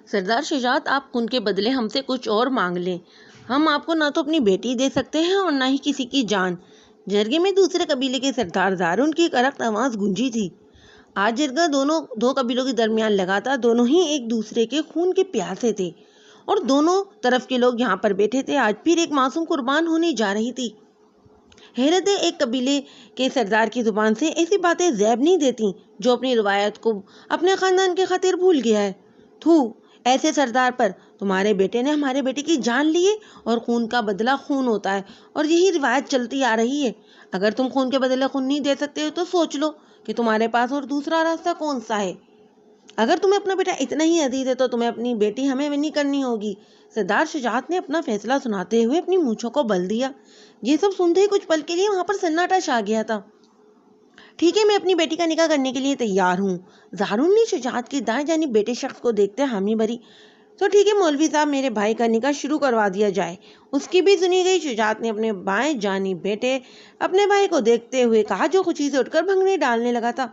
سردار شجاعت، آپ خون کے بدلے ہم سے کچھ اور مانگ لیں، ہم آپ کو نہ تو اپنی بیٹی دے سکتے ہیں اور نہ ہی کسی کی جان۔ جرگے میں دوسرے قبیلے کے سردار زارون کی کرخت آواز گونجی تھی۔ آج جرگہ دو قبیلوں کے درمیان لگا تھا، دونوں ہی ایک دوسرے کے خون کے پیاسے تھے اور دونوں طرف کے لوگ یہاں پر بیٹھے تھے۔ آج پھر ایک معصوم قربان ہونے جا رہی تھی۔ حیرت ایک قبیلے کے سردار کی زبان سے ایسی باتیں زیب نہیں دیتی جو اپنی روایت کو اپنے خاندان کے خاطر بھول گیا ہے۔ تھو ایسے سردار پر! تمہارے بیٹے نے ہمارے بیٹے کی جان لی ہے اور خون کا بدلہ خون ہوتا ہے اور یہی روایت چلتی آ رہی ہے۔ اگر تم خون کے بدلے خون نہیں دے سکتے تو سوچ لو کہ تمہارے پاس اور دوسرا راستہ کون سا ہے۔ اگر تمہیں اپنا بیٹا اتنا ہی عزیز ہے تو تمہیں اپنی بیٹی ہمیں نہیں کرنی ہوگی۔ سردار شجاعت نے اپنا فیصلہ سناتے ہوئے اپنی مونچھوں کو بل دیا۔ یہ سب سنتے ہی کچھ پل کے لیے وہاں پر سناٹا چھا گیا تھا۔ ٹھیک ہے، میں اپنی بیٹی کا نکاح کرنے کے لیے تیار ہوں۔ زارون نے شجاعت کی دائیں جانب بیٹے شخص کو دیکھتے حامی بھری۔ تو ٹھیک ہے مولوی صاحب، میرے بھائی کا نکاح شروع کروا دیا جائے۔ اس کی بھی سنی گئی۔ شجاعت نے اپنے بائیں جانب بیٹے اپنے بھائی کو دیکھتے ہوئے کہا جو خوشی سے اٹھ کر بھنگڑے ڈالنے لگا تھا۔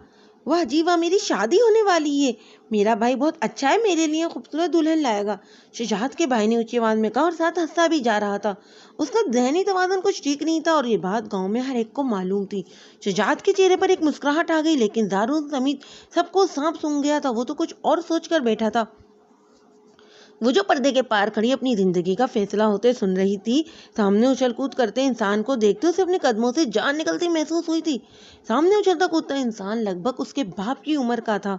واہ جی واہ، میری شادی ہونے والی ہے، میرا بھائی بہت اچھا ہے، میرے لیے خوبصورت دلہن لائے گا۔ شجاعت کے بھائی نے اونچی آواز میں کہا اور ساتھ ہنسا بھی جا رہا تھا۔ اس کا ذہنی توازن کچھ ٹھیک نہیں تھا اور یہ بات گاؤں میں ہر ایک کو معلوم تھی۔ شجاعت کے چہرے پر ایک مسکراہٹ آ گئی، لیکن زارون سمیت سب کو سانپ سونگھ گیا تھا۔ وہ تو کچھ اور سوچ کر بیٹھا تھا۔ وہ جو پردے کے پار کھڑی اپنی زندگی کا فیصلہ ہوتے سن رہی تھی، سامنے اچھل کود کرتے انسان کو دیکھتے اسے اپنے قدموں سے جان نکلتی محسوس ہوئی تھی۔ سامنے اچھلتا کودتا انسان لگ بھگ اس کے باپ کی عمر کا تھا۔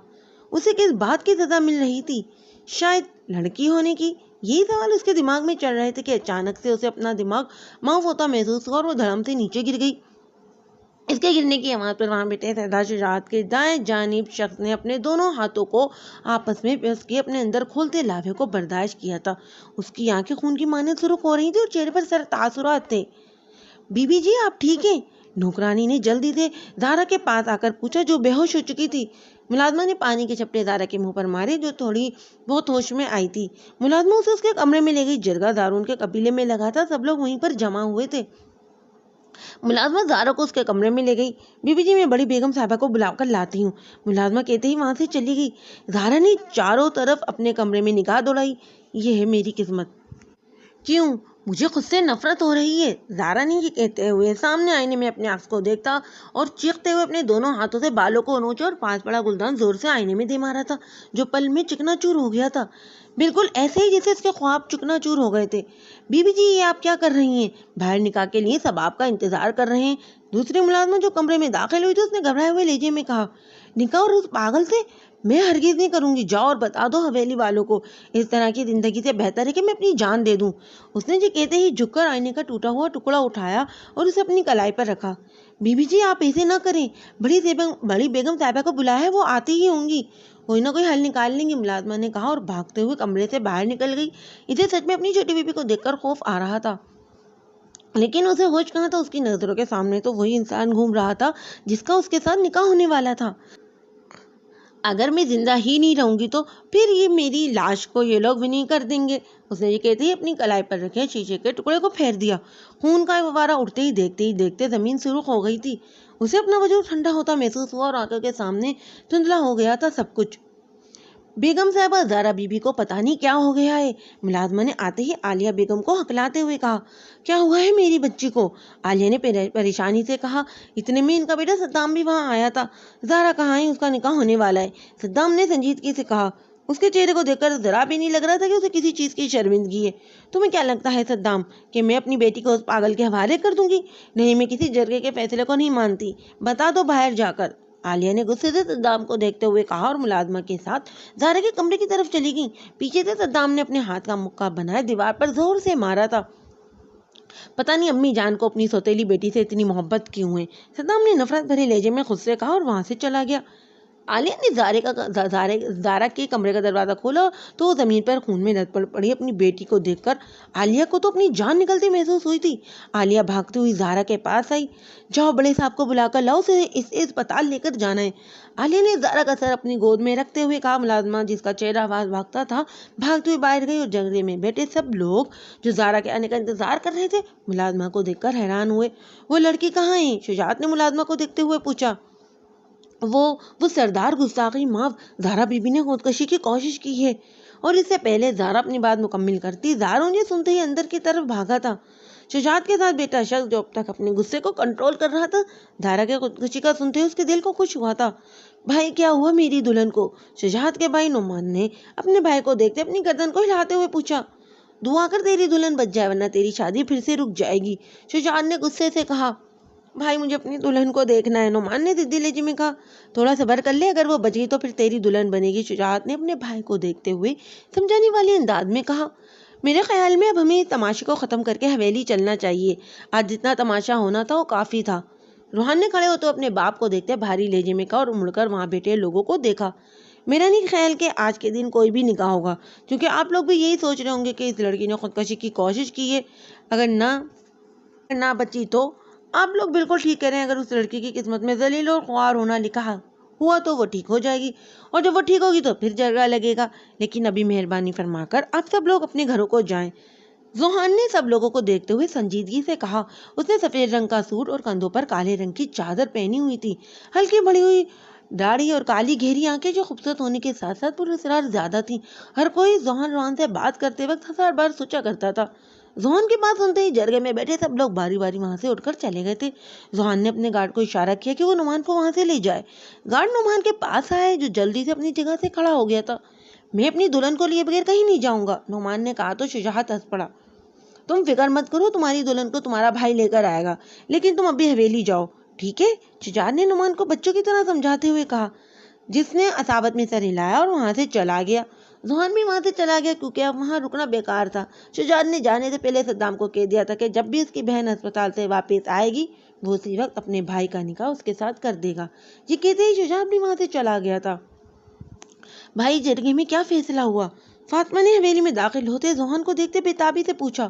اسے کس بات کی سزا مل رہی تھی؟ شاید لڑکی ہونے کی؟ یہی سوال اس کے دماغ میں چل رہے تھے کہ اچانک سے اسے اپنا دماغ معاف ہوتا محسوس ہوا اور وہ دھڑم سے نیچے گر گئی۔ اس کے گرنے کی آواز پر وہاں بیٹھے سردار شجاعت کے دائیں جانب شخص نے اپنے دونوں ہاتھوں کو آپس میں پیوست کے اپنے اندر کھولتے لاوے کو برداشت کیا تھا۔ اس کی آنکھیں خون کی مانند سرخ ہو رہی تھی اور چہرے پر سر تاثرات تھے۔ بی بی جی، آپ ٹھیک ہیں؟ نوکرانی نے جلدی سے زارا کے پاس آ کر پوچھا جو بے ہوش ہو چکی تھی۔ ملازمہ نے پانی کے چھپٹے زارا کے منہ پر مارے جو تھوڑی بہت ہوش میں آئی تھی۔ ملازمہ اسے اس کے کمرے میں لے گئی۔ جرگہ زارون کے قبیلے میں لگا تھا، سب لوگ وہیں پر جمع ہوئے تھے۔ ملازمہ زارا کو اس کے کمرے میں لے گئی۔ بی بی جی، میں بڑی بیگم صاحبہ کو بلا کر لاتی ہوں۔ ملازمہ کہتے ہی وہاں سے چلی گئی۔ زارا نے چاروں طرف اپنے کمرے میں نگاہ دوڑائی۔ یہ ہے میری قسمت۔ کیوں؟ مجھے خود سے نفرت ہو رہی ہے۔ زارا نے یہ کہتے ہوئے سامنے آئینے میں اپنے عکس کو دیکھا اور چیختے ہوئے اپنے دونوں ہاتھوں سے بالوں کو نوچا اور پاس پڑا گلدان زور سے آئینے میں دے مارا تھا جو پل میں چکنا چور ہو گیا تھا، بالکل ایسے ہی جیسے اس کے خواب چکنا چور ہو گئے تھے۔ بی بی جی، یہ آپ کیا کر رہی ہیں؟ باہر نکاح کے لیے سب آپ کا انتظار کر رہے ہیں۔ دوسری ملازمہ جو کمرے میں داخل ہوئی تھی اس نے گھبرائے ہوئے لہجے میں کہا، نکاح اور اس پاگل سے؟ میں ہرگز نہیں کروں گی۔ جاؤ اور بتا دو حویلی والوں کو، اس طرح کی زندگی سے بہتر ہے کہ میں اپنی جان دے دوں۔ اس نے یہ کہتے ہی جھک کر آئینے کا ٹوٹا ہوا ٹکڑا اٹھایا اور اسے اپنی کلائی پر رکھا۔ بی بی جی، آپ ایسے نہ کریں، بڑی بیگم صاحبہ کو بلایا ہے، وہ آتی ہی ہوں گی، کوئی نہ کوئی حل نکال لیں گی، ملازمہ نے کہا اور بھاگتے ہوئے کمرے سے باہر نکل گئی۔ اسے سچ میں اپنی چھوٹی بیبی کو دیکھ کر خوف آ رہا تھا، لیکن اسے ہوش کہاں تھا۔ اس کی نظروں کے سامنے تو وہی انسان گھوم رہا تھا جس کا اس کے ساتھ نکاح ہونے والا تھا۔ اگر میں زندہ ہی نہیں رہوں گی تو پھر یہ میری لاش کو یہ لوگ بھی نہیں کر دیں گے۔ اس نے یہ کہتے ہی اپنی کلائی پر رکھے شیشے کے ٹکڑے کو پھیر دیا۔ خون کا فوارہ اٹھتے ہی دیکھتے زمین سرخ ہو گئی تھی۔ اسے اپنا وجود ٹھنڈا ہوتا محسوس ہوا اور آنکھوں کے سامنے دھندلا ہو گیا تھا سب کچھ۔ بیگم صاحبہ، زارا بی بی کو پتہ نہیں کیا ہو گیا ہے۔ ملازمہ نے آتے ہی عالیہ بیگم کو ہکلاتے ہوئے کہا، کیا ہوا ہے میری بچی کو؟ عالیہ نے پریشانی سے کہا۔ اتنے میں ان کا بیٹا صدام بھی وہاں آیا تھا۔ زارا کہاں ہے؟ اس کا نکاح ہونے والا ہے، صدام نے سنجیدگی سے کہا۔ اس کے چہرے کو دیکھ کر ذرا بھی نہیں لگ رہا تھا کہ اسے کسی چیز کی شرمندگی ہے۔ تمہیں کیا لگتا ہے صدام کہ میں اپنی بیٹی کو اس پاگل کے حوالے کر دوں گی؟ نہیں، میں کسی جرگے کے فیصلے کو نہیں مانتی، بتا دو باہر جا کر، عالیہ نے غصے سے صدام کو دیکھتے ہوئے کہا اور ملازمہ کے ساتھ زارا کے کمرے کی طرف چلی گئی۔ پیچھے سے صدام نے اپنے ہاتھ کا مکہ بنائے دیوار پر زور سے مارا تھا۔ پتہ نہیں امی جان کو اپنی سوتیلی بیٹی سے اتنی محبت کیوں ہے، صدام نے نفرت بھرے لہجے میں خود سے کہا اور وہاں سے چلا گیا۔ عالیہ نے زارا کے کمرے کا دروازہ کھولا تو وہ زمین پر خون میں لت پڑی اپنی بیٹی کو دیکھ کر عالیہ کو تو اپنی جان نکلتی محسوس ہوئی تھی۔ عالیہ بھاگتی ہوئی زارا کے پاس آئی۔ جاؤ بڑے صاحب کو بلا کر لاؤ، اسے اسپتال لے کر جانا ہے، عالیہ نے زارا کا سر اپنی گود میں رکھتے ہوئے کہا۔ ملازمہ جس کا چہرہ آواز بھاگتا تھا بھاگتے ہوئے باہر گئی اور جنگلے میں بیٹھے سب لوگ جو زارا کے آنے کا انتظار کر رہے تھے ملازمہ کو دیکھ کر حیران ہوئے۔ وہ لڑکی کہاں ہے؟ شجاعت نے ملازمہ کو دیکھتے ہوئے پوچھا۔ وہ سردار گستاخی معاف، زارا بی بی نے خودکشی کی کوشش کی ہے اور اس سے پہلے زہرا اپنی بات مکمل کرتی زارون یہ سنتے ہی اندر کی طرف بھاگا تھا۔ شجاعت کے ساتھ بیٹا شخص جو اب تک اپنے غصے کو کنٹرول کر رہا تھا، زہرا کے خودکشی کا سنتے ہی اس کے دل کو خوش ہوا تھا۔ بھائی کیا ہوا میری دلہن کو؟ شجاعت کے بھائی نعمان نے اپنے بھائی کو دیکھتے اپنی گردن کو ہلاتے ہوئے پوچھا۔ دعا کر تیری دلہن بچ جائے ورنہ تیری شادی پھر سے رک جائے گی، شجاعت نے غصے سے کہا۔ بھائی مجھے اپنی دلہن کو دیکھنا ہے، نعمان نے ضدی لہجے میں کہا۔ تھوڑا صبر کر لے، اگر وہ بچ گئی تو پھر تیری دلہن بنے گی، شجاعت نے اپنے بھائی کو دیکھتے ہوئے سمجھانے والے انداز میں کہا۔ میرے خیال میں اب ہمیں تماشے کو ختم کر کے حویلی چلنا چاہیے، آج جتنا تماشا ہونا تھا وہ کافی تھا، روحان نے کھڑے ہوتے اپنے باپ کو دیکھتے بھاری لہجے میں کہا اور مڑ کر وہاں بیٹھے لوگوں کو دیکھا۔ میرا نہیں خیال کہ آج کے دن کوئی بھی نکاح ہوگا، کیونکہ آپ لوگ بھی یہی سوچ رہے ہوں گے کہ اس لڑکی نے خودکشی کی کوشش کی ہے، اگر نہ بچی تو۔ آپ لوگ بالکل ٹھیک کہہ رہے ہیں، اگر اس لڑکی کی قسمت میں ذلیل اور خوار ہونا لکھا ہوا تو وہ ٹھیک ہو جائے گی، اور جب وہ ٹھیک ہوگی تو پھر جھگڑا لگے گا، لیکن ابھی مہربانی فرما کر آپ سب لوگ اپنے گھروں کو جائیں۔ زوہان نے سب لوگوں کو دیکھتے ہوئے سنجیدگی سے کہا۔ اس نے سفید رنگ کا سوٹ اور کندھوں پر کالے رنگ کی چادر پہنی ہوئی تھی، ہلکی بڑی ہوئی داڑھی اور کالی گہری آنکھیں جو خوبصورت ہونے کے ساتھ ساتھ پراسرار زیادہ تھیں۔ ہر کوئی روحان سے بات کرتے وقت ہزار بار سوچا کرتا تھا۔ زوہان کی بات سنتے ہی جرگے میں بیٹھے سب لوگ باری باری وہاں سے اٹھ کر چلے گئے تھے۔ زوہان نے اپنے گارڈ کو اشارہ کیا کہ وہ نعمان کو وہاں سے لے جائے۔ گارڈ نعمان کے پاس آئے جو جلدی سے اپنی جگہ سے کھڑا ہو گیا تھا۔ میں اپنی دلہن کو لیے بغیر کہیں نہیں جاؤں گا، نعمان نے کہا تو شجاعت ہنس پڑا۔ تم فکر مت کرو، تمہاری دلہن کو تمہارا بھائی لے کر آئے گا، لیکن تم ابھی حویلی جاؤ، ٹھیک ہے؟ شجاعت نے نعمان کو بچوں کی طرح سمجھاتے ہوئے کہا، جس نے عصابت میں سر ہلایا اور وہاں سے چلا گیا۔ زوہان بھی وہاں سے چلا گیا کیونکہ اب وہاں رکنا بیکار تھا۔ شجاعت نے جانے سے پہلے صدام کو کہہ دیا تھا کہ جب بھی اس کی بہن ہسپتال سے واپس آئے گی وہ اسی وقت اپنے بھائی کا نکاح اس کے ساتھ کر دے گا۔ یہ کہتے ہی شجاعت بھی وہاں سے چلا گیا تھا۔ بھائی جرگے میں کیا فیصلہ ہوا؟ فاطمہ نے حویلی میں داخل ہوتے زوہان کو دیکھتے بےتابی سے پوچھا۔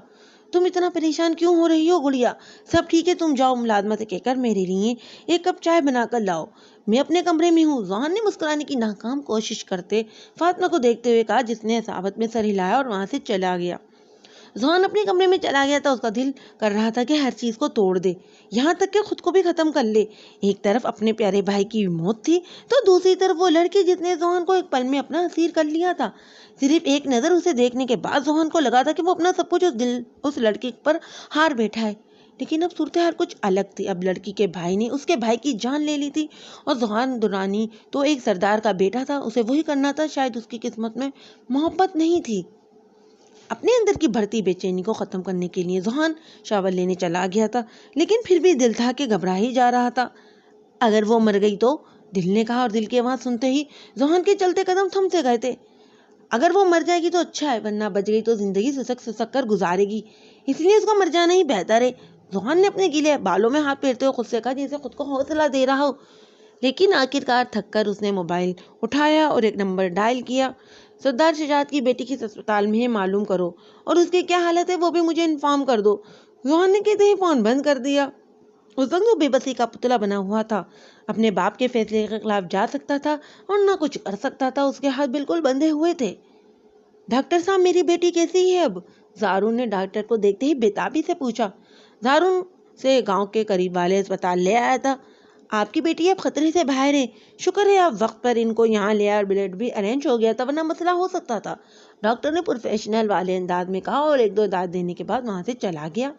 تم اتنا پریشان کیوں ہو رہی ہو گڑیا؟ سب ٹھیک ہے، تم جاؤ ملازمہ سے کہہ کر میرے لیے ایک کپ چائے بنا کر لاؤ، میں اپنے کمرے میں ہوں۔ زوہان نے مسکرانے کی ناکام کوشش کرتے فاطمہ کو دیکھتے ہوئے کہا، جس نے عصابت میں سر ہلایا اور وہاں سے چلا گیا۔ زوہان اپنے کمرے میں چلا گیا تھا، اس کا دل کر رہا تھا کہ ہر چیز کو توڑ دے، یہاں تک کہ خود کو بھی ختم کر لے۔ ایک طرف اپنے پیارے بھائی کی موت تھی تو دوسری طرف وہ لڑکی جس نے زوہان کو ایک پل میں اپنا اسیر کر لیا تھا۔ صرف ایک نظر اسے دیکھنے کے بعد زوہان کو لگا تھا کہ وہ اپنا سب کچھ اس لڑکی پر ہار بیٹھا ہے، لیکن اب صورتحال کچھ الگ تھی۔ اب لڑکی کے بھائی نے اس کے بھائی کی جان لے لی تھی اور زوہان درانی تو ایک سردار کا بیٹا تھا، اسے وہی کرنا تھا، شاید اس کی قسمت میں محبت نہیں تھی۔ اپنے اندر کی بڑھتی بے چینی کو ختم کرنے کے لیے زوہان شاور لینے چلا گیا تھا، لیکن پھر بھی دل تھا کہ گھبرا ہی جا رہا تھا۔ اگر وہ مر گئی تو؟ دل نے کہا، اور دل کی آواز سنتے ہی زوہان کے چلتے قدم تھم سے گئے تھے۔ اگر وہ مر جائے گی تو اچھا ہے، ورنہ بچ گئی تو زندگی سسک کر گزارے گی، اس لیے اس کو مر جانا ہی بہتر ہے۔ زوہان نے اپنے گیلے بالوں میں ہاتھ پھیرتے ہوئے خود سے کہا جیسے خود کو حوصلہ دے رہا ہو، لیکن آخرکار تھک کر اس نے موبائل اٹھایا اور ایک نمبر ڈائل کیا۔ سردار شجاعت کی بیٹی کس اسپتال میں ہے معلوم کرو، اور اس کی کیا حالت ہے وہ بھی مجھے انفارم کر دو۔ زوہان نے کہتے ہی فون بند کر دیا۔ اس وقت وہ بے بسی کا پتلا بنا ہوا تھا، اپنے باپ کے فیصلے کے خلاف جا سکتا تھا اور نہ کچھ کر سکتا تھا، اس کے ہاتھ بالکل بندھے ہوئے تھے۔ ڈاکٹر صاحب میری بیٹی کیسی ہے اب؟ زارون نے ڈاکٹر کو دیکھتے ہی بےتابی سے پوچھا۔ زارون سے گاؤں کے قریب والے اسپتال لے آیا تھا، آپ کی بیٹی اب خطرے سے باہر ہے، شکر ہے آپ وقت پر ان کو یہاں لے آئے اور بلڈ بھی ارینج ہو گیا تھا ورنہ مسئلہ ہو سکتا تھا، ڈاکٹر نے پروفیشنل والے انداز میں کہا اور ایک دو داد دینے کے بعد وہاں سے چلا گیا۔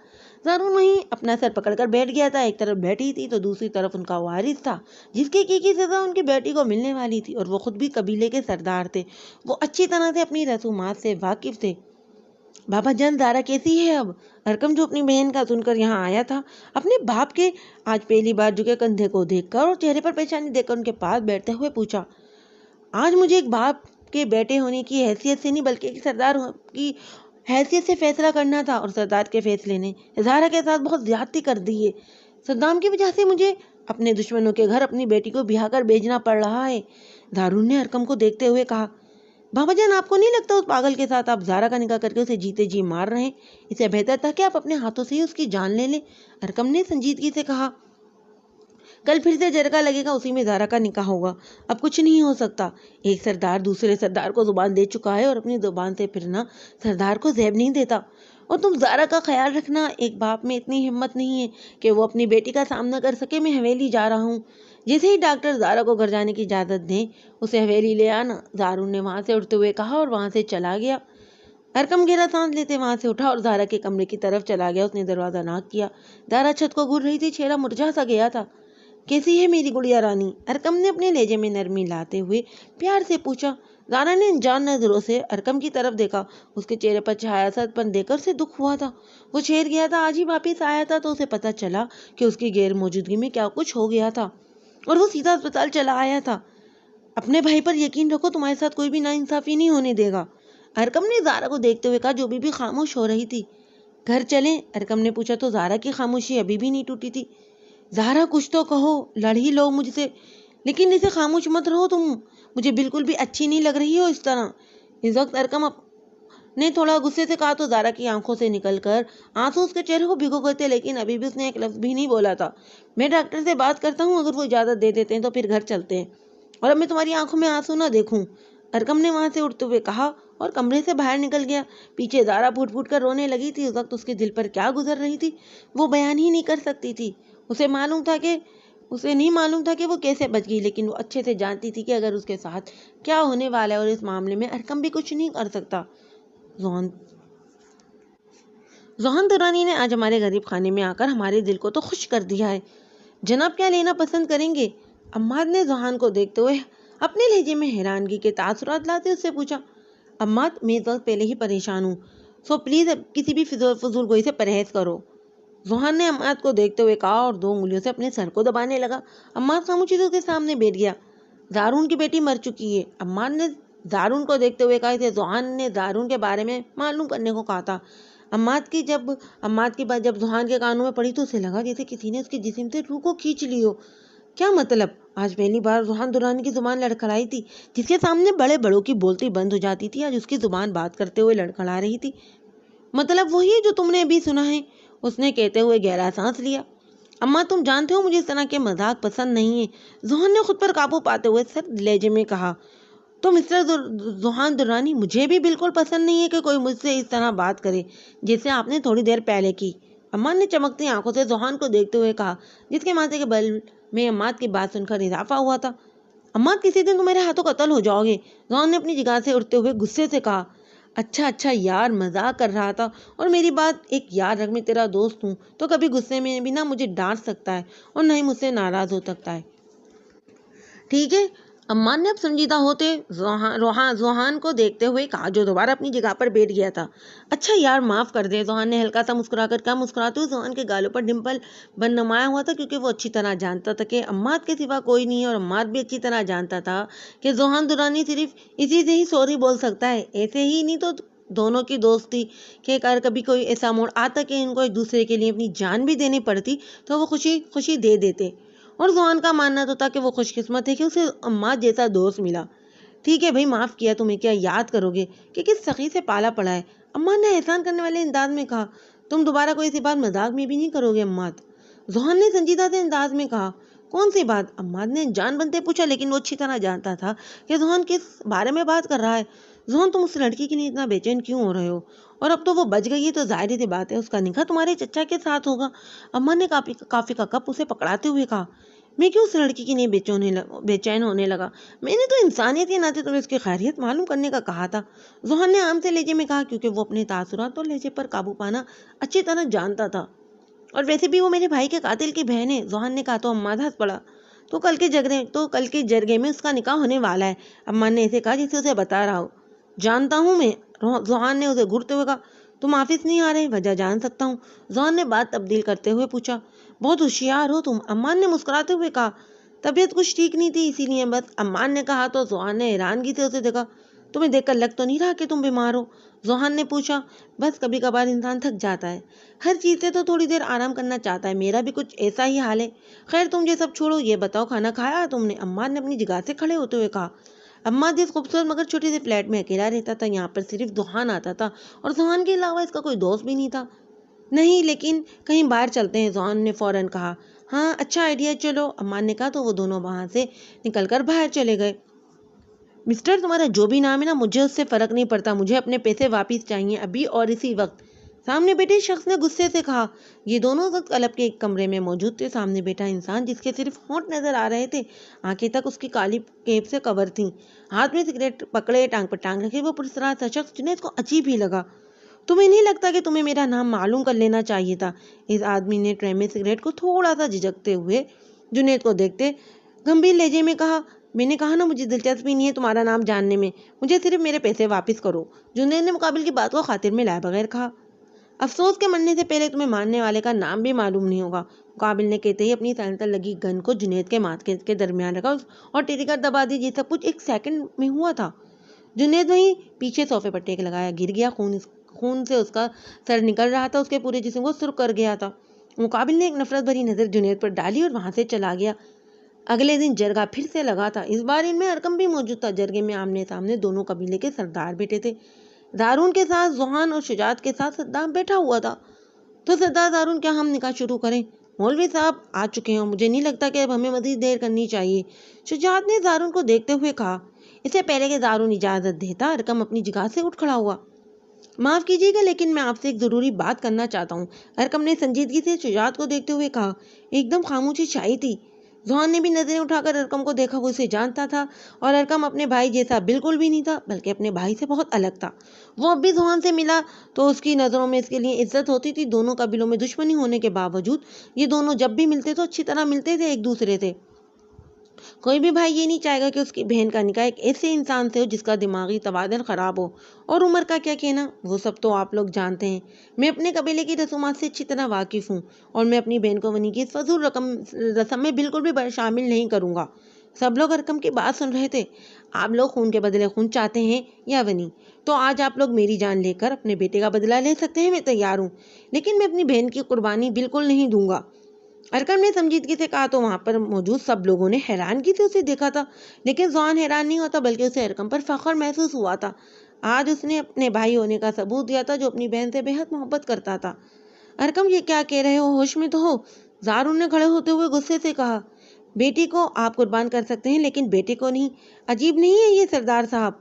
زارون وہیں اپنا سر پکڑ کر بیٹھ گیا تھا، ایک طرف بیٹی تھی تو دوسری طرف ان کا وارث تھا جس کی سزا ان کی بیٹی کو ملنے والی تھی، اور وہ خود بھی قبیلے کے سردار تھے، وہ اچھی طرح سے اپنی رسومات سے واقف تھے۔ بابا جان زارا کیسی ہے اب؟ ارکم جو اپنی بہن کا سن کر یہاں آیا تھا اپنے باپ کے آج پہلی بار جھکے کندھے کو دیکھ کر اور چہرے پر پریشانی دیکھ کر ان کے پاس بیٹھتے ہوئے پوچھا۔ آج مجھے ایک باپ کے بیٹے ہونے کی حیثیت سے نہیں بلکہ ایک سردار کی حیثیت سے فیصلہ کرنا تھا، اور سردار کے فیصلے نے زارا کے ساتھ بہت زیادتی کر دی ہے۔ صدام کی وجہ سے مجھے اپنے دشمنوں کے گھر اپنی بیٹی کو بیاہ کر بھیجنا پڑ رہا ہے، دارون نے ارکم کو دیکھتے ہوئے کہا۔ بابا جان آپ کو نہیں لگتا اس پاگل کے ساتھ آپ زارا کا نکاح کر کے اسے جیتے جی مار رہے ہیں؟ اسے بہتر تھا کہ آپ اپنے ہاتھوں سے ہی اس کی جان لے لیں، ارکم نے سنجیدگی سے کہا۔ کل پھر سے جرگہ لگے گا، اسی میں زارا کا نکاح ہوگا، اب کچھ نہیں ہو سکتا۔ ایک سردار دوسرے سردار کو زبان دے چکا ہے اور اپنی زبان سے پھرنا سردار کو زیب نہیں دیتا، اور تم زارا کا خیال رکھنا، ایک باپ میں اتنی ہمت نہیں ہے کہ وہ اپنی بیٹی کا سامنا کر سکے۔ میں حویلی جا رہا ہوں، جیسے ہی ڈاکٹر زارا کو گھر جانے کی اجازت دیں اسے حویلی لے آنا، زارون نے وہاں سے اٹھتے ہوئے کہا اور وہاں سے چلا گیا۔ ارکم گہرا سانس لیتے وہاں سے اٹھا اور زارا کے کمرے کی طرف چلا گیا۔ اس نے دروازہ ناک کیا۔ زارا چھت کو گھور رہی تھی، چہرہ مرجھا سا گیا تھا۔ کیسی ہے میری گڑیا رانی؟ ارکم نے اپنے لہجے میں نرمی لاتے ہوئے پیار سے پوچھا۔ زارا نے انجان نظروں سے ارکم کی طرف دیکھا۔ اس کے چہرے پر چھایا سد پن دیکھ کر اسے دکھ ہوا تھا۔ وہ شہر گیا تھا، آج ہی واپس آیا تھا تو اسے پتا چلا کہ اس کی غیر موجودگی میں کیا کچھ ہو گیا تھا اور وہ سیدھا اسپتال چلا آیا تھا۔ اپنے بھائی پر یقین رکھو، تمہارے ساتھ کوئی بھی ناانصافی نہیں ہونے دے گا، ارکم نے زارا کو دیکھتے ہوئے کہا جو بھی خاموش ہو رہی تھی۔ گھر چلیں؟ ارکم نے پوچھا تو زارا کی خاموشی ابھی بھی نہیں ٹوٹی تھی۔ زارا کچھ تو کہو، لڑ ہی لو مجھ سے، لیکن اسے خاموش مت رہو، تم مجھے بالکل بھی اچھی نہیں لگ رہی ہو اس طرح۔ اس وقت ارکم نے تھوڑا غصے سے کہا تو زارا کی آنکھوں سے نکل کر آنسو اس کے چہرے کو بھگو گئے تھے، لیکن ابھی بھی اس نے ایک لفظ بھی نہیں بولا تھا۔ میں ڈاکٹر سے بات کرتا ہوں، اگر وہ اجازت دے دیتے ہیں تو پھر گھر چلتے ہیں اور اب میں تمہاری آنکھوں میں آنسو نہ دیکھوں، ارکم نے وہاں سے اٹھتے ہوئے کہا اور کمرے سے باہر نکل گیا۔ پیچھے زارا پھوٹ پھوٹ کر رونے لگی تھی۔ اس وقت اس کے دل پر کیا گزر رہی تھی وہ بیان ہی نہیں کر سکتی تھی۔ اسے نہیں معلوم تھا کہ وہ کیسے بچ گئی، لیکن وہ اچھے سے جانتی تھی کہ اگر اس کے ساتھ کیا ہونے والا ہے اور اس معاملے میں ارکم بھی کچھ نہیں کر سکتا۔ ذوحان درانی نے آج ہمارے غریب خانے میں آ کر ہمارے دل کو تو خوش کر دیا ہے۔ جناب کیا لینا پسند کریں گے؟ عماد نے ذوحان کو دیکھتے ہوئے اپنے لہجے میں حیرانگی کے تاثرات لاتے اس سے پوچھا۔ عماد، میں اس وقت پہلے ہی پریشان ہوں، سو پلیز کسی بھی فضول گوئی سے پرہیز کرو، ذوحان نے عماد کو دیکھتے ہوئے کہا اور 2 انگلیوں سے اپنے سر کو دبانے لگا۔ عماد خاموشی سے اس کے سامنے بیٹھ گیا۔ زارون کی بیٹی مر چکی ہے، عماد نے زارون کو دیکھتے ہوئے کہا۔ اسے ذوحان نے زارون کے بارے میں معلوم کرنے کو کہا تھا۔ عماد کی بات جب ذوحان کے کانوں میں پڑی تو اسے لگا جیسے کسی نے اس کے جسم سے روح کو کھینچ لی ہو۔ کیا مطلب؟ آج پہلی بار ذوحان درانی کی زبان لڑکھڑائی تھی۔ جس کے سامنے بڑے بڑوں کی بولتی بند ہو جاتی تھی، آج اس کی زبان بات کرتے ہوئے لڑکھڑا رہی تھی۔ مطلب وہی ہے جو تم نے ابھی سنا ہے، اس نے کہتے ہوئے گہرا سانس لیا۔ اماں تم جانتے ہو مجھے اس طرح کے مذاق پسند نہیں ہے، ذوحان نے خود پر قابو پاتے ہوئے سرد لہجے میں کہا۔ تو مسٹر ذوحان درانی، مجھے بھی بالکل پسند نہیں ہے کہ کوئی مجھ سے اس طرح بات کرے جیسے آپ نے تھوڑی دیر پہلے کی، امان نے چمکتی آنکھوں سے ذوحان کو دیکھتے ہوئے کہا، جس کے ماتھے کے بل میں اماد کی بات سن کر اضافہ ہوا تھا۔ اماد کسی دن تم میرے ہاتھوں قتل ہو جاؤ گے، ذوحان نے اپنی جگہ سے اٹھتے ہوئے غصے سے کہا۔ اچھا یار، مذاق کر رہا تھا، اور میری بات ایک یاد رکھ، میں تیرا دوست ہوں تو کبھی غصے میں بھی نہ مجھے ڈانٹ سکتا ہے اور نہ ہی مجھ سے ناراض ہو سکتا ہے، ٹھیک ہے؟ امان نے اب سنجیدہ ہوتے ذوحان کو دیکھتے ہوئے کہا، جو دوبارہ اپنی جگہ پر بیٹھ گیا تھا۔ اچھا یار، معاف کر دے، ذوحان نے ہلکا سا مسکرا کر کہا۔ مسکراتے ہوئے ذوحان کے گالوں پر ڈمپل بن نمایاں ہوا تھا، کیونکہ وہ اچھی طرح جانتا تھا کہ اماد کے سوا کوئی نہیں ہے، اور اماد بھی اچھی طرح جانتا تھا کہ ذوحان درانی صرف اسی سے ہی سوری بول سکتا ہے، ایسے ہی نہیں تو دونوں کی دوستی کے کار کبھی کوئی ایسا موڑ آتا کہ ان کو ایک دوسرے کے لیے اپنی جان بھی دینی پڑتی تو وہ خوشی دے دیتے، اور ذوحان کا ماننا تو تھا کہ وہ خوش قسمت ہے کہ اسے اماد جیسا دوست ملا۔ ٹھیک ہے بھائی، معاف کیا تمہیں، کیا یاد کرو گے کہ کس سخی سے پالا پڑا ہے، اماد نے احسان کرنے والے انداز میں کہا۔ تم دوبارہ کوئی ایسی بات مذاق میں بھی نہیں کرو گے اماد، ذوحان نے سنجیدہ سے انداز میں کہا۔ کون سی بات؟ اماد نے جان بنتے پوچھا، لیکن وہ اچھی طرح جانتا تھا کہ ذوحان کس بارے میں بات کر رہا ہے۔ ذوحان، تم اس لڑکی کے لیے اتنا بے چین کیوں ہو رہے ہو؟ اور اب تو وہ بچ گئی ہے تو ظاہر سی بات ہے اس کا نکاح تمہارے چچا کے ساتھ ہوگا، اماد نے کافی کا کپ اسے پکڑاتے ہوئے کہا۔ میں کیوں اس لڑکی کے لیے بے چین ہونے لگا؟ میں نے تو انسانیت کے ناطے تمہیں اس کی خیریت معلوم کرنے کا کہا تھا، ذوحان نے عام سے لہجے میں کہا، کیونکہ وہ اپنے تاثرات اور لہجے پر قابو پانا اچھی طرح جانتا تھا۔ اور ویسے بھی وہ میرے بھائی کے قاتل کی بہن ہے، ذوحان نے کہا تو اماد ہنس پڑا۔ تو کل کے جرگے میں اس کا نکاح ہونے والا ہے، اماد نے ایسے کہا جسے اسے بتا رہا ہو۔ جانتا ہوں میں، ذوحان نے اسے گھورتے ہوئے کہا۔ تم آفس نہیں آ رہے، وجہ جان سکتا ہوں؟ ذوحان نے بات تبدیل کرتے ہوئے پوچھا۔ بہت ہوشیار ہو تم، امان نے مسکراتے ہوئے کہا۔ طبیعت کچھ ٹھیک نہیں تھی، اسی لیے بس، امان نے کہا تو ذوحان نے حیرانگی سے اسے دیکھا۔ تمہیں دیکھ کر لگ تو نہیں رہا کہ تم بیمار ہو؟ ذوحان نے پوچھا۔ بس کبھی کبھار انسان تھک جاتا ہے، ہر چیز سے تو تھوڑی دیر آرام کرنا چاہتا ہے، میرا بھی کچھ ایسا ہی حال ہے۔ خیر تم یہ سب چھوڑو، یہ بتاؤ کھانا کھایا تم نے؟ امان نے اپنی جگہ سے کھڑے ہوتے ہوئے کہا۔ اماد جس خوبصورت مگر چھوٹی سی فلیٹ میں اکیلا رہتا تھا، یہاں پر صرف ذوحان آتا تھا اور ذوحان کے علاوہ اس کا کوئی دوست بھی نہیں تھا۔ نہیں، لیکن کہیں باہر چلتے ہیں، ذوحان نے فوراً کہا۔ ہاں اچھا آئیڈیا، چلو، امان نے کہا تو وہ دونوں وہاں سے نکل کر باہر چلے گئے۔ مسٹر، تمہارا جو بھی نام ہے نا، مجھے اس سے فرق نہیں پڑتا، مجھے اپنے پیسے واپس چاہیے، ابھی اور اسی وقت، سامنے بیٹھے شخص نے غصے سے کہا۔ یہ دونوں وقت کلب کے ایک کمرے میں موجود تھے۔ سامنے بیٹھا انسان جس کے صرف ہونٹ نظر آ رہے تھے، آنکھیں تک اس کی کالی کیپ سے کور تھیں، ہاتھ میں سگریٹ پکڑے ٹانگ پر ٹانگ رکھے وہ پرسرار تھا شخص جنید کو عجیب ہی لگا۔ تمہیں نہیں لگتا کہ تمہیں میرا نام معلوم کر لینا چاہیے تھا؟ اس آدمی نے ٹرے میں سگریٹ کو تھوڑا سا جھجکتے ہوئے جنید کو دیکھتے گمبھیر لہجے میں کہا۔ میں نے کہا نا مجھے دلچسپی نہیں ہے تمہارا نام جاننے میں، مجھے صرف میرے پیسے واپس کرو، جنید نے مقابل کی بات کو خاطر میں لائے بغیر کہا۔ افسوس کے مرنے سے پہلے تمہیں ماننے والے کا نام بھی معلوم نہیں ہوگا، مقابل نے کہتے ہی اپنی سائنسر لگی گن کو جنید کے ماتھے کے درمیان رکھا اور ٹریگر دبا دی۔ یہ سب کچھ ایک سیکنڈ میں ہوا تھا۔ جنید وہیں پیچھے صوفے پر ٹیک لگایا گر گیا، خون سے اس کا سر نکل رہا تھا، اس کے پورے جسم کو سرخ کر گیا تھا۔ مقابل نے ایک نفرت بھری نظر جنید پر ڈالی اور وہاں سے چلا گیا۔ اگلے دن جرگہ پھر سے لگا تھا، اس بار ان میں ارقم بھی موجود تھا۔ جرگے میں آمنے سامنے دونوں قبیلے کے سردار بیٹھے تھے، دارون کے ساتھ ذوحان اور شجاعت کے ساتھ صدام بیٹھا ہوا تھا۔ تو سردار دارون کیا ہم نکاح شروع کریں؟ مولوی صاحب آ چکے ہیں اور مجھے نہیں لگتا کہ اب ہمیں مزید دیر کرنی چاہیے، شجاعت نے دارون کو دیکھتے ہوئے کہا۔ اس سے پہلے کہ دارون اجازت دیتا ارقم اپنی جگہ سے اٹھ کھڑا ہوا۔ معاف کیجیے گا لیکن میں آپ سے ایک ضروری بات کرنا چاہتا ہوں، ارقم نے سنجیدگی سے شجاعت کو دیکھتے ہوئے کہا۔ ایک دم خاموشی چھائی تھی۔ ذوحان نے بھی نظریں اٹھا کر ارقم کو دیکھا، وہ اسے جانتا تھا اور ارقم اپنے بھائی جیسا بالکل بھی نہیں تھا بلکہ اپنے بھائی سے بہت الگ تھا۔ وہ اب بھی ذوحان سے ملا تو اس کی نظروں میں اس کے لیے عزت ہوتی تھی۔ دونوں قبیلوں میں دشمنی ہونے کے باوجود یہ دونوں جب بھی ملتے تو اچھی طرح ملتے تھے ایک دوسرے سے۔ کوئی بھی بھائی یہ نہیں چاہے گا کہ اس کی بہن کا نکاح ایک ایسے انسان سے ہو جس کا دماغی توازن خراب ہو، اور عمر کا کیا کہنا، وہ سب تو آپ لوگ جانتے ہیں۔ میں اپنے قبیلے کی رسومات سے اچھی طرح واقف ہوں اور میں اپنی بہن کو ونی کی اس فضول رسم میں بالکل بھی شامل نہیں کروں گا۔ سب لوگ ارقم کی بات سن رہے تھے۔ آپ لوگ خون کے بدلے خون چاہتے ہیں یا ونی؟ تو آج آپ لوگ میری جان لے کر اپنے بیٹے کا بدلہ لے سکتے ہیں، میں تیار ہوں، لیکن میں اپنی بہن کی قربانی بالکل نہیں دوں گا۔ ارقم نے سنجیدگی سے کہا۔ تو وہاں پر موجود سب لوگوں نے حیرانگی سے اسے دیکھا تھا، لیکن ذوحان حیران نہیں ہوتا بلکہ اسے ارقم پر فخر محسوس ہوا تھا۔ آج اس نے اپنے بھائی ہونے کا ثبوت دیا تھا جو اپنی بہن سے بے حد محبت کرتا تھا۔ ارقم یہ کیا کہہ رہے ہو، ہوش میں تو ہو؟ دارون نے کھڑے ہوتے ہوئے غصے سے کہا۔ بیٹی کو آپ قربان کر سکتے ہیں لیکن بیٹے کو نہیں، عجیب نہیں ہے یہ سردار صاحب؟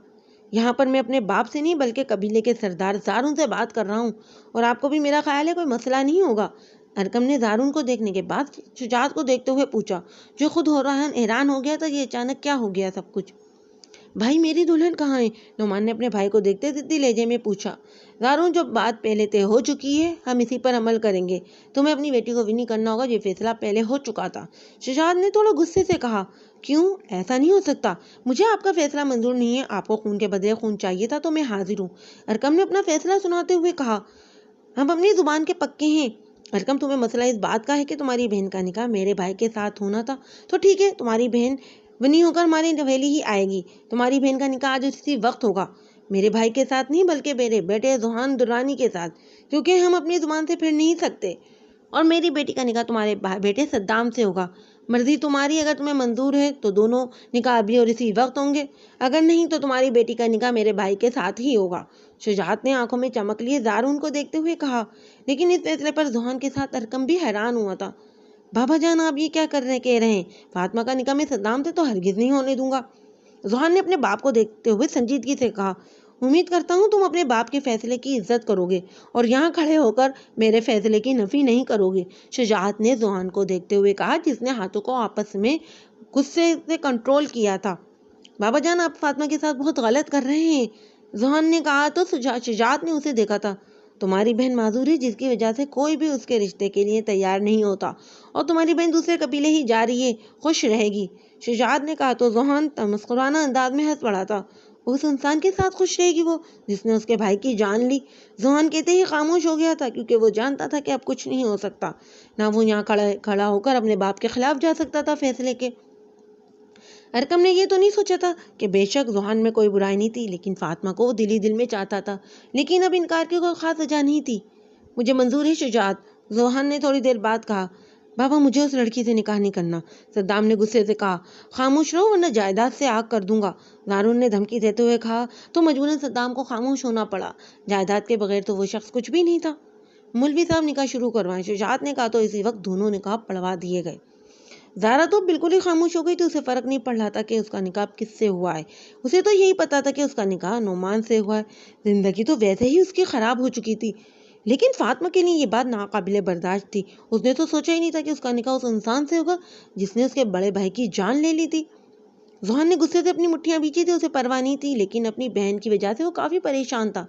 یہاں پر میں اپنے باپ سے نہیں بلکہ قبیلے کے سردار دارون سے بات کر رہا ہوں، اور آپ کو بھی میرا خیال ہے کوئی مسئلہ نہیں ہوگا۔ ارقم نے دارون کو دیکھنے کے بعد شجاعت کو دیکھتے ہوئے پوچھا، جو خود حیران ہو گیا تھا یہ اچانک کیا ہو گیا سب کچھ۔ بھائی میری دلہن کہاں ہے؟ نعمان نے اپنے بھائی کو دیکھتے ضدی لہجے میں پوچھا۔ دارون جو بات پہلے طے ہو چکی ہے ہم اسی پر عمل کریں گے، تمہیں اپنی بیٹی کو ونی کرنا ہوگا، یہ فیصلہ پہلے ہو چکا تھا۔ شجاعت نے تھوڑا غصے سے کہا۔ کیوں؟ ایسا نہیں ہو سکتا، مجھے آپ کا فیصلہ منظور نہیں ہے، آپ کو خون کے بدلے خون چاہیے تھا تو میں حاضر ہوں، ارقم نے اپنا فیصلہ سناتے ہوئے کہا۔ ہم اپنی زبان کے پکے ہیں ارقم، تمہیں مسئلہ اس بات کا ہے کہ تمہاری بہن کا نکاح میرے بھائی کے ساتھ ہونا تھا، تو ٹھیک ہے، تمہاری بہن ونی ہو کر ہماری حویلی ہی آئے گی، تمہاری بہن کا نکاح آج اسی وقت ہوگا، میرے بھائی کے ساتھ نہیں بلکہ میرے بیٹے ذوحان درانی کے ساتھ، کیونکہ ہم اپنی زبان سے پھر نہیں سکتے، اور میری بیٹی کا نکاح تمہارے بیٹے صدام سے ہوگا۔ مرضی تمہاری، اگر تمہیں منظور ہے تو دونوں نکاح ابھی اور اسی وقت ہوں گے، اگر نہیں تو تمہاری بیٹی کا نکاح میرے بھائی کے ساتھ ہی ہوگا۔ شجاعت نے آنکھوں میں چمک لیے دارون کو دیکھتے ہوئے کہا، لیکن اس فیصلے پر ذوحان کے ساتھ ارقم بھی حیران ہوا تھا۔ بابا جان آپ یہ کیا کہہ رہے ہیں؟ فاطمہ کا نکاح میں صدام سے تو ہرگز نہیں ہونے دوں گا، ذوحان نے اپنے باپ کو دیکھتے ہوئے سنجیدگی سے کہا۔ امید کرتا ہوں تم اپنے باپ کے فیصلے کی عزت کرو گے اور یہاں کھڑے ہو کر میرے فیصلے کی نفی نہیں کرو گے، شجاعت نے ذوحان کو دیکھتے ہوئے کہا جس نے ہاتھوں کو آپس میں غصے سے کنٹرول کیا تھا۔ بابا جان آپ فاطمہ کے ساتھ بہت غلط کر رہے ہیں، ذوحان نے کہا تو شجاعت نے اسے دیکھا تھا۔ تمہاری بہن معذور ہے جس کی وجہ سے کوئی بھی اس کے رشتے کے لیے تیار نہیں ہوتا، اور تمہاری بہن دوسرے قبیلے ہی جا رہی ہے، خوش رہے گی، شجاعت نے کہا تو ذوحان تمسخرانہ انداز میں ہنس پڑا تھا۔ اس انسان کے ساتھ خوش رہے گی وہ جس نے اس کے بھائی کی جان لی، ذوحان کہتے ہی خاموش ہو گیا تھا کیونکہ وہ جانتا تھا کہ اب کچھ نہیں ہو سکتا، نہ وہ یہاں کھڑا ہو کر اپنے باپ کے خلاف جا سکتا تھا فیصلے کے۔ ارقم نے یہ تو نہیں سوچا تھا کہ بے شک ذوحان میں کوئی برائی نہیں تھی، لیکن فاطمہ کو وہ دل میں چاہتا تھا، لیکن اب انکار کی کوئی خاص وجہ نہیں تھی۔ مجھے منظور ہے شجاعت، ذوحان نے تھوڑی دیر بعد کہا۔ بابا مجھے اس لڑکی سے نکاح نہیں کرنا، صدام نے غصے سے کہا۔ خاموش رہو ورنہ جائیداد سے آگ کر دوں گا، دارون نے دھمکی دیتے ہوئے کہا۔ تو مجبوراً صدام کو خاموش ہونا پڑا، جائیداد کے بغیر تو وہ شخص کچھ بھی نہیں تھا۔ مولوی صاحب نکاح شروع کروائیں، شجاعت نے کہا تو اسی وقت دونوں نکاح پڑھوا دیے گئے۔ زارا تو بالکل ہی خاموش ہو گئی تھی، اسے فرق نہیں پڑ رہا تھا کہ اس کا نکاح کس سے ہوا ہے، اسے تو یہی پتا تھا کہ اس کا نکاح نعمان سے ہوا ہے، زندگی تو ویسے ہی اس کی خراب ہو چکی تھی، لیکن فاطمہ کے لیے یہ بات ناقابل برداشت تھی۔ اس نے تو سوچا ہی نہیں تھا کہ اس کا نکاح اس انسان سے ہوگا جس نے اس کے بڑے بھائی کی جان لے لی تھی۔ ذوحان نے غصے سے اپنی مٹھیاں بیچی تھی، اسے پرواہ نہیں تھی، لیکن اپنی بہن کی وجہ سے وہ کافی پریشان تھا۔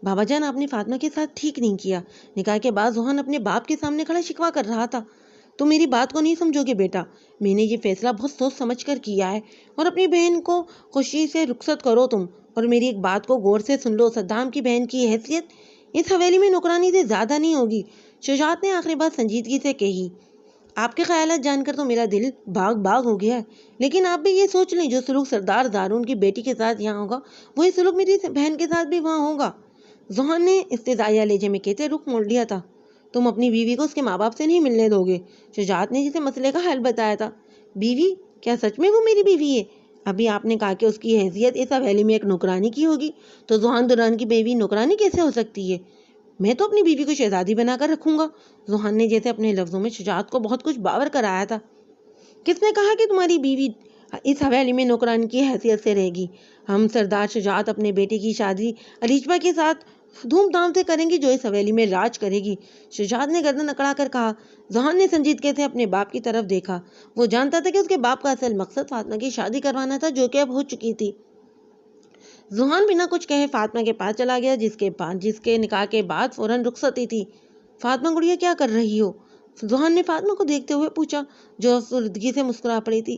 بابا جان، آپ نے فاطمہ کے ساتھ ٹھیک نہیں کیا۔ نکاح کے بعد ذوحان اپنے باپ کے سامنے کھڑا شکوہ کر رہا تھا۔ تم میری بات کو نہیں سمجھو گے بیٹا، میں نے یہ فیصلہ بہت سوچ سمجھ کر کیا ہے، اور اپنی بہن کو خوشی سے رخصت کرو تم، اور میری ایک بات کو غور سے سن لو، صدام کی بہن کی حیثیت اس حویلی میں نوکرانی سے زیادہ نہیں ہوگی۔ شجاعت نے آخری بات سنجیدگی سے کہی۔ آپ کے خیالات جان کر تو میرا دل باغ باغ ہو گیا ہے، لیکن آپ بھی یہ سوچ لیں جو سلوک سردار دارون کی بیٹی کے ساتھ یہاں ہوگا وہی سلوک میری بہن کے ساتھ بھی وہاں ہوگا۔ ذوحان نے استدعائیہ لہجے میں کہتے رخ موڑ لیا تھا۔ تم اپنی بیوی کو اس کے ماں باپ سے نہیں ملنے دو گے؟ شجاعت نے جسے مسئلے کا حل بتایا تھا۔ بیوی؟ کیا سچ میں وہ میری بیوی ہے؟ ابھی آپ نے کہا کہ اس کی حیثیت اس حویلی میں ایک نوکرانی کی ہوگی، تو ذوحان دران کی بیوی نوکرانی کیسے ہو سکتی ہے؟ میں تو اپنی بیوی کو شہزادی بنا کر رکھوں گا۔ ذوحان نے جیسے اپنے لفظوں میں شجاعت کو بہت کچھ باور کرایا تھا۔ کس نے کہا کہ تمہاری بیوی اس حویلی میں نوکرانی کی حیثیت سے رہے گی؟ ہم سردار شجاعت اپنے بیٹے کی شادی علیشبہ کے ساتھ دھوم دھام سے کریں گے جو اس حویلی میں راج کرے گی۔ شجاعت نے گردن اکڑا کر کہا۔ ذوحان نے سنجیدگی سے اپنے باپ کی طرف دیکھا۔ وہ جانتا تھا کہ اس کے باپ کا اصل مقصد فاطمہ کی شادی کروانا تھا، جو کہ اب ہو چکی تھی۔ ذوحان بنا کچھ کہے فاطمہ کے پاس چلا گیا، جس کے نکاح کے بعد فوراً رخصتی تھی۔ فاطمہ گڑیا، کیا کر رہی ہو؟ ذوحان نے فاطمہ کو دیکھتے ہوئے پوچھا، جو افسردگی سے مسکرا پڑی تھی۔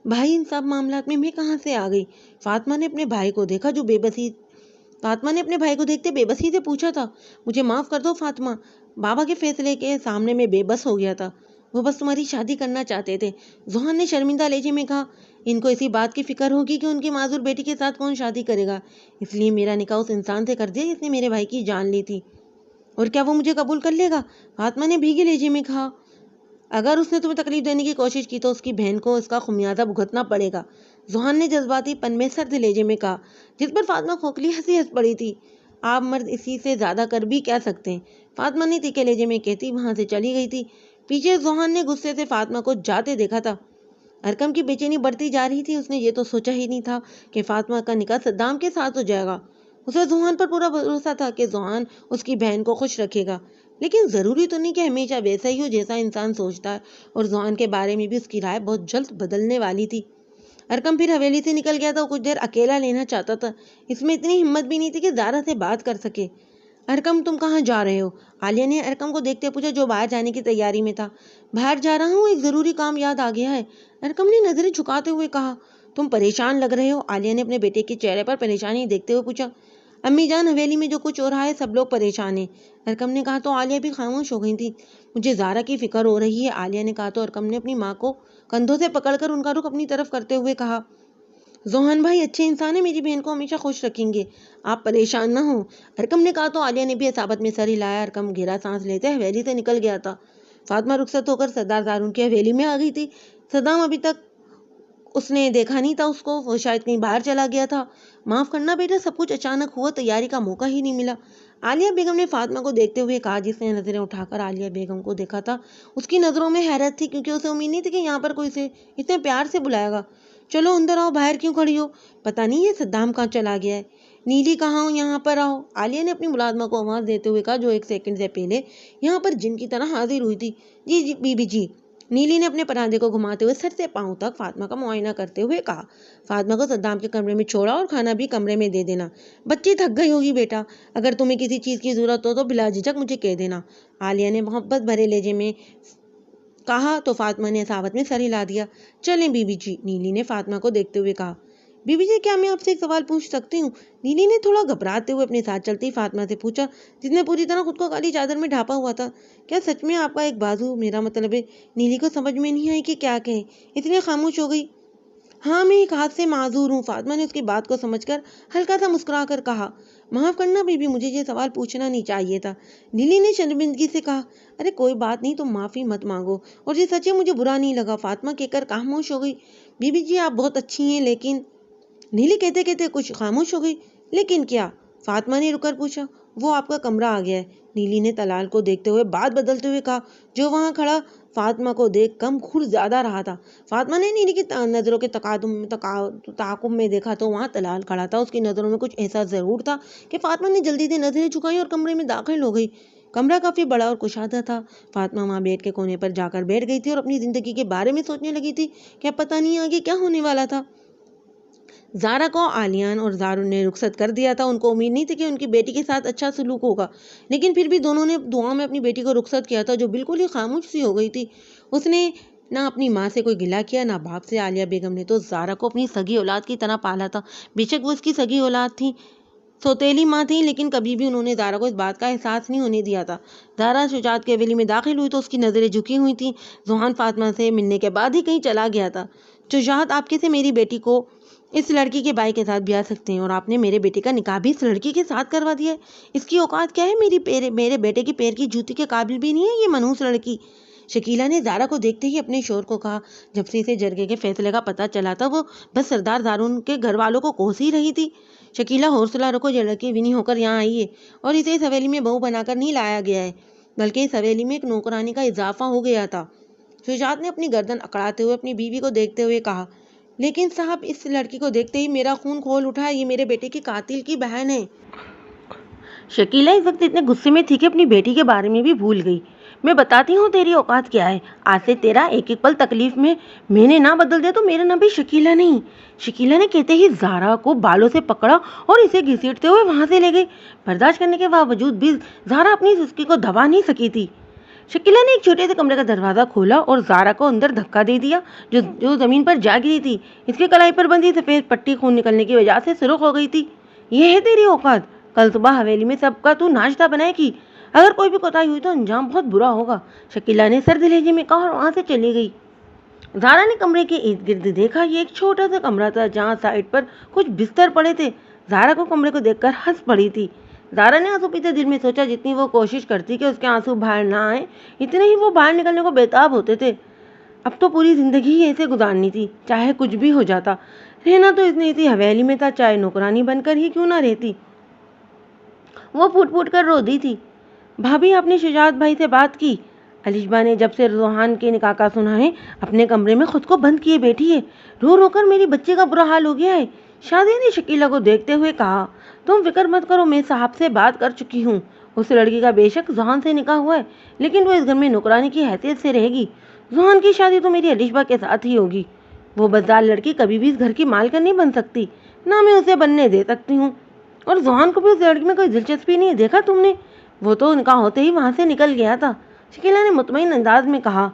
بھائی، ان سب معاملات میں کہاں سے آ گئی؟ فاطمہ نے اپنے بھائی کو دیکھتے بے بسی سے پوچھا تھا۔ مجھے معاف کر دو فاطمہ، بابا کے فیصلے کے سامنے میں بے بس ہو گیا تھا۔ وہ بس تمہاری شادی کرنا چاہتے تھے۔ ذوحان نے شرمندہ لہجے میں کہا۔ ان کو اسی بات کی فکر ہوگی کہ ان کی معذور بیٹی کے ساتھ کون شادی کرے گا، اس لیے میرا نکاح اس انسان سے کر دیا جس نے میرے بھائی کی جان لی تھی۔ اور کیا وہ مجھے قبول کر لے گا؟ فاطمہ نے بھیگے لہجے میں کہا۔ اگر اس نے تمہیں تکلیف دینے کی کوشش کی تو اس کی بہن کو اس کا خمیازہ بھگتنا پڑے گا، ذوحان نے جذباتی پن میں سرد لہجے میں کہا، جس پر فاطمہ کھوکھلی ہنسی ہنس پڑی تھی۔ آپ مرد اسی سے زیادہ کر بھی کیا سکتے ہیں؟ فاطمہ نے تیکھے لہجے میں کہتی وہاں سے چلی گئی تھی۔ پیچھے ذوحان نے غصے سے فاطمہ کو جاتے دیکھا تھا۔ ارقم کی بے چینی بڑھتی جا رہی تھی۔ اس نے یہ تو سوچا ہی نہیں تھا کہ فاطمہ کا نکاح صدام کے ساتھ ہو جائے گا۔ اسے ذوحان پر پورا بھروسہ تھا کہ ذوحان اس کی بہن کو خوش رکھے گا، لیکن ضروری تو نہیں کہ ہمیشہ ویسا ہی ہو جیسا انسان سوچتا ہے، اور ذوحان کے بارے میں بھی اس کی رائے بہت جلد بدلنے والی تھی۔ ارقم پھر حویلی سے نکل گیا تھا۔ وہ کچھ دیر اکیلا لینا چاہتا تھا، اس میں اتنی ہمت بھی نہیں تھی کہ زارا سے بات کر سکے۔ ارقم، تم کہاں جا رہے ہو؟ عالیہ نے ارقم کو دیکھتے پوچھا، جو باہر جانے کی تیاری میں تھا۔ باہر جا رہا ہوں، ایک ضروری کام یاد آ گیا ہے، ارقم نے نظریں جھکاتے ہوئے کہا۔ تم پریشان لگ رہے ہو، عالیہ نے اپنے بیٹے کے چہرے پر پریشانی دیکھتے ہوئے پوچھا۔ امی جان، حویلی میں جو کچھ ہو رہا ہے سب لوگ پریشان ہیں، ارقم نے کہا تو عالیہ بھی خاموش ہو گئی تھی۔ مجھے زارا کی فکر ہو رہی ہے، عالیہ نے کہا تو ارقم نے اپنی ماں کو کندھوں سے پکڑ کر ان کا رخ اپنی طرف کرتے ہوئے کہا۔ ذوحان بھائی اچھے انسان ہیں، میری بہن کو ہمیشہ خوش رکھیں گے، آپ پریشان نہ ہوں، ارقم نے کہا تو عالیہ نے بھی عصابت میں سر ہلایا۔ ارقم گہرا سانس لیتے حویلی سے نکل گیا تھا۔ فاطمہ رخصت ہو کر سردار دارون کی حویلی میں آ گئی تھی۔ صدام ابھی تک اس نے دیکھا نہیں تھا اس کو، وہ شاید کہیں باہر چلا گیا تھا۔ معاف کرنا بیٹا، سب کچھ اچانک ہوا، تیاری کا موقع ہی نہیں ملا، عالیہ بیگم نے فاطمہ کو دیکھتے ہوئے کہا۔ جس نے نظریں اٹھا کر عالیہ بیگم کو دیکھا تھا اس کی نظروں میں حیرت تھی، کیونکہ اسے امید نہیں تھی کہ یہاں پر کوئی اسے اتنے پیار سے بلائے گا۔ چلو اندر آؤ، باہر کیوں کھڑی ہو؟ پتہ نہیں یہ صدام کہاں چلا گیا ہے؟ نیلی کہاں ہو، یہاں پر آؤ، عالیہ نے اپنی ملازمہ کو آواز دیتے ہوئے کہا، جو ایک سیکنڈ سے پہلے یہاں پر جن کی طرح حاضر ہوئی تھی۔ جی جی بی بی جی، نیلی نے اپنے پراندے کو گھماتے ہوئے سر سے پاؤں تک فاطمہ کا معائنہ کرتے ہوئے کہا۔ فاطمہ کو صدام کے کمرے میں چھوڑا اور کھانا بھی کمرے میں دے دینا، بچی تھک گئی ہوگی بیٹا، اگر تمہیں کسی چیز کی ضرورت ہو تو بلا جھجک مجھے کہہ دینا، عالیہ نے محبت بھرے لہجے میں کہا تو فاطمہ نے عصابت میں سر ہلا دیا۔ چلیں بی بی جی، نیلی نے فاطمہ کو دیکھتے ہوئے کہا۔ بی بی جی، کیا میں آپ سے ایک سوال پوچھ سکتی ہوں؟ نیلی نے تھوڑا گھبراتے ہوئے اپنے ساتھ چلتی فاطمہ سے پوچھا، جس نے پوری طرح خود کو کالی چادر میں ڈھانپا ہوا تھا۔ کیا سچ میں آپ کا ایک بازو؟ میرا مطلب ہے، نیلی کو سمجھ میں نہیں آئی کہ کیا کہیں، اس لیے خاموش ہو گئی۔ ہاں، میں ایک ہاتھ سے معذور ہوں، فاطمہ نے اس کی بات کو سمجھ کر ہلکا سا مسکرا کر کہا۔ معاف کرنا بی بی، مجھے یہ سوال پوچھنا نہیں چاہیے تھا، نیلی نے شرمندگی سے کہا۔ ارے کوئی بات نہیں، تم معافی مت مانگو، اور یہ سچ ہے مجھے برا نہیں لگا، فاطمہ کہہ کر خاموش ہو گئی۔ بی بی جی، آپ بہت اچھی ہیں، لیکن نیلی کہتے کہتے کچھ خاموش ہو گئی۔ لیکن کیا؟ فاطمہ نے رک کر پوچھا۔ وہ آپ کا کمرہ آ گیا ہے، نیلی نے طلال کو دیکھتے ہوئے بات بدلتے ہوئے کہا، جو وہاں کھڑا فاطمہ کو دیکھ کم کھر زیادہ رہا تھا۔ فاطمہ نے نیلی کی نظروں کے تعاقب میں دیکھا تو وہاں طلال کھڑا تھا۔ اس کی نظروں میں کچھ ایسا ضرور تھا کہ فاطمہ نے جلدی سے نظریں جھکائی اور کمرے میں داخل ہو گئی۔ کمرہ کافی بڑا اور کشادہ تھا۔ فاطمہ وہاں بیڈ کے کونے پر جا کر بیٹھ گئی تھی اور اپنی زندگی کے بارے میں سوچنے لگی تھی کہ اب پتہ نہیں آگے کیا ہونے والا تھا۔ زارا کو عالیان اور زارن نے رخصت کر دیا تھا۔ ان کو امید نہیں تھی کہ ان کی بیٹی کے ساتھ اچھا سلوک ہوگا، لیکن پھر بھی دونوں نے دعا میں اپنی بیٹی کو رخصت کیا تھا، جو بالکل ہی خاموش سی ہو گئی تھی۔ اس نے نہ اپنی ماں سے کوئی گلہ کیا، نہ باپ سے۔ عالیہ بیگم نے تو زارا کو اپنی سگی اولاد کی طرح پالا تھا۔ بے شک وہ اس کی سگی اولاد تھی، سوتیلی ماں تھی، لیکن کبھی بھی انہوں نے زارا کو اس بات کا احساس نہیں ہونے دیا تھا۔ زارا شجاعت کی حویلی میں داخل ہوئی تو اس کی نظریں جھکی ہوئی تھیں۔ ذوحان فاطمہ سے ملنے کے بعد ہی کہیں چلا گیا تھا۔ شجاعت، آپ کیسے میری بیٹی کو اس لڑکی کے بھائی کے ساتھ بیاہ سکتے ہیں؟ اور آپ نے میرے بیٹے کا نکاح بھی اس لڑکی کے ساتھ کروا دیا ہے؟ اس کی اوقات کیا ہے؟ میرے بیٹے کی پیر کی جوتی کے قابل بھی نہیں ہے یہ منحوس لڑکی۔ شکیلہ نے زارا کو دیکھتے ہی اپنے شوہر کو کہا۔ جب سے اسے جرگے کے فیصلے کا پتہ چلا تھا وہ بس سردار زارن کے گھر والوں کو کوس ہی رہی تھی۔ شکیلہ، حوصلہ رکھو، یہ لڑکی ونی ہو کر یہاں آئی ہے اور اسے اس حویلی میں بہو بنا کر نہیں لایا گیا ہے، بلکہ اس حویلی میں ایک نوکرانی کا اضافہ ہو گیا تھا۔ شجاعت نے اپنی گردن اکڑاتے ہوئے اپنی بیوی کو دیکھتے ہوئے کہا، لیکن صاحب، اس لڑکی کو دیکھتے ہی میرا خون کھول اٹھا ہے، یہ میرے بیٹے کی قاتل کی بہن ہے۔ شکیلہ اس وقت اتنے غصے میں تھی کہ اپنی بیٹی کے بارے میں بھی بھول گئی۔ میں بتاتی ہوں تیری اوقات کیا ہے، آج سے تیرا ایک ایک پل تکلیف میں نے نہ بدل دیا تو میرا نام بھی شکیلہ نہیں۔ شکیلہ نے کہتے ہی زارا کو بالوں سے پکڑا اور اسے گھسیٹتے ہوئے وہاں سے لے گئی۔ برداشت کرنے کے باوجود بھی زارا اپنی سستی کو دبا نہیں سکی تھی۔ شکیلہ نے ایک چھوٹے سے کمرے کا دروازہ کھولا اور زارا کو اندر دھکا دے دیا، جو زمین پر جا گری تھی۔ اس کے کلائی پر بندھی سفید پٹی خون نکلنے کی وجہ سے سرخ ہو گئی تھی۔ یہ ہے تیری اوقات؟ کل صبح حویلی میں سب کا تو ناشتہ بنائے گی، اگر کوئی بھی کوتاہی ہوئی تو انجام بہت برا ہوگا۔ شکیلہ نے سرد لہجے میں کہا اور وہاں سے چلی گئی۔ زارا نے کمرے کے ارد گرد دیکھا۔ یہ ایک چھوٹا سا کمرہ تھا جہاں سائڈ پر کچھ بستر پڑے تھے۔ زارا کو کمرے کو دیکھ کر ہنس پڑی تھی۔ زارا نے آنسو پیتے دل میں سوچا، جتنی وہ کوشش کرتی کہ اس کے آنسو باہر نہ آئیں، اتنے ہی وہ باہر نکلنے کو بےتاب ہوتے تھے۔ اب تو پوری زندگی ہی ایسے گزارنی تھی، چاہے کچھ بھی ہو جاتا۔ رہنا تو اس نے اسی حویلی میں تھا، چاہے نوکرانی بن کر ہی کیوں نہ رہتی۔ وہ پھوٹ پھوٹ کر رو دی تھی۔ بھابھی، آپ نے شجاعت بھائی سے بات کی؟ الشبا نے جب سے ذوحان کے نکاح کا سنا ہے اپنے کمرے میں خود کو بند کیے بیٹھی ہے، رو رو کر میری بچے کا برا حال ہو گیا ہے۔ شادیہ نے شکیلہ کو دیکھتے ہوئے کہا، تم فکر مت کرو، میں صاحب سے بات کر چکی ہوں۔ اس لڑکی کا بے شک ذوحان سے نکاح ہوا ہے، لیکن وہ اس گھر میں نوکرانی کی حیثیت سے رہے گی۔ ذوحان کی شادی تو میری الشبا کے ساتھ ہی ہوگی۔ وہ بدزال لڑکی کبھی بھی اس گھر کی مالکن نہیں بن سکتی، نہ میں اسے بننے دے سکتی ہوں۔ اور ذوحان کو بھی اس لڑکی میں کوئی دلچسپی نہیں ہے، دیکھا تم نے؟ وہ تو نکاح ہوتے ہی وہاں سے نکل گیا تھا۔ شکیلہ نے مطمئن انداز میں کہا،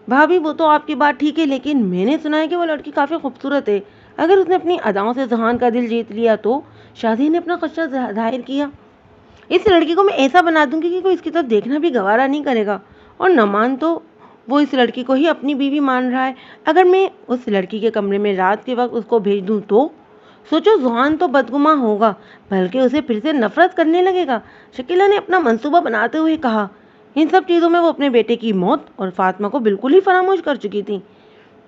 بھابھی وہ تو آپ کی بات ٹھیک ہے، لیکن میں نے سنا ہے کہ وہ لڑکی کافی خوبصورت ہے، اگر اس نے اپنی اداؤں سے ذوحان کا دل جیت لیا تو۔ شادی نے اپنا خدشہ ظاہر کیا، اس لڑکی کو میں ایسا بنا دوں گی کہ کوئی اس کی طرف دیکھنا بھی گوارا نہیں کرے گا، اور نہ مان تو وہ اس لڑکی کو ہی اپنی بیوی مان رہا ہے۔ اگر میں اس لڑکی کے کمرے میں رات کے وقت اس کو بھیج دوں تو سوچو، ذوحان تو بدگماں ہوگا، بلکہ اسے پھر سے نفرت کرنے لگے گا۔ شکیلہ نے اپنا منصوبہ بناتے ہوئے کہا، ان سب چیزوں میں وہ اپنے بیٹے کی موت اور فاطمہ کو بالکل ہی فراموش کر چکی تھی۔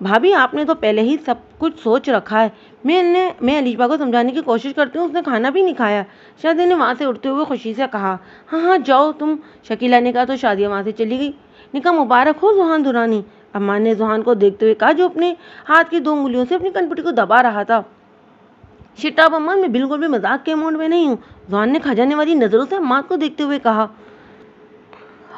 بھابھی، آپ نے تو پہلے ہی سب کچھ سوچ رکھا ہے۔ میں الشبا کو سمجھانے کی کوشش کرتی ہوں، اس نے کھانا بھی نہیں کھایا۔ شادیہ نے وہاں سے اٹھتے ہوئے خوشی سے کہا، ہاں ہاں جاؤ تم۔ شکیلہ نے کہا تو شادیہ وہاں سے چلی گئی۔ نکاح مبارک ہو ذوحان دورانی، امان نے ذوحان کو دیکھتے ہوئے کہا، جو اپنے ہاتھ کی 2 انگلیوں سے اپنی کنپٹی کو دبا رہا تھا۔ شٹاب امان، میں بالکل بھی مذاق کے موڈ میں نہیں ہوں۔ ذوحان نے کھجانے والی نظروں سے امان کو دیکھتے ہوئے کہا،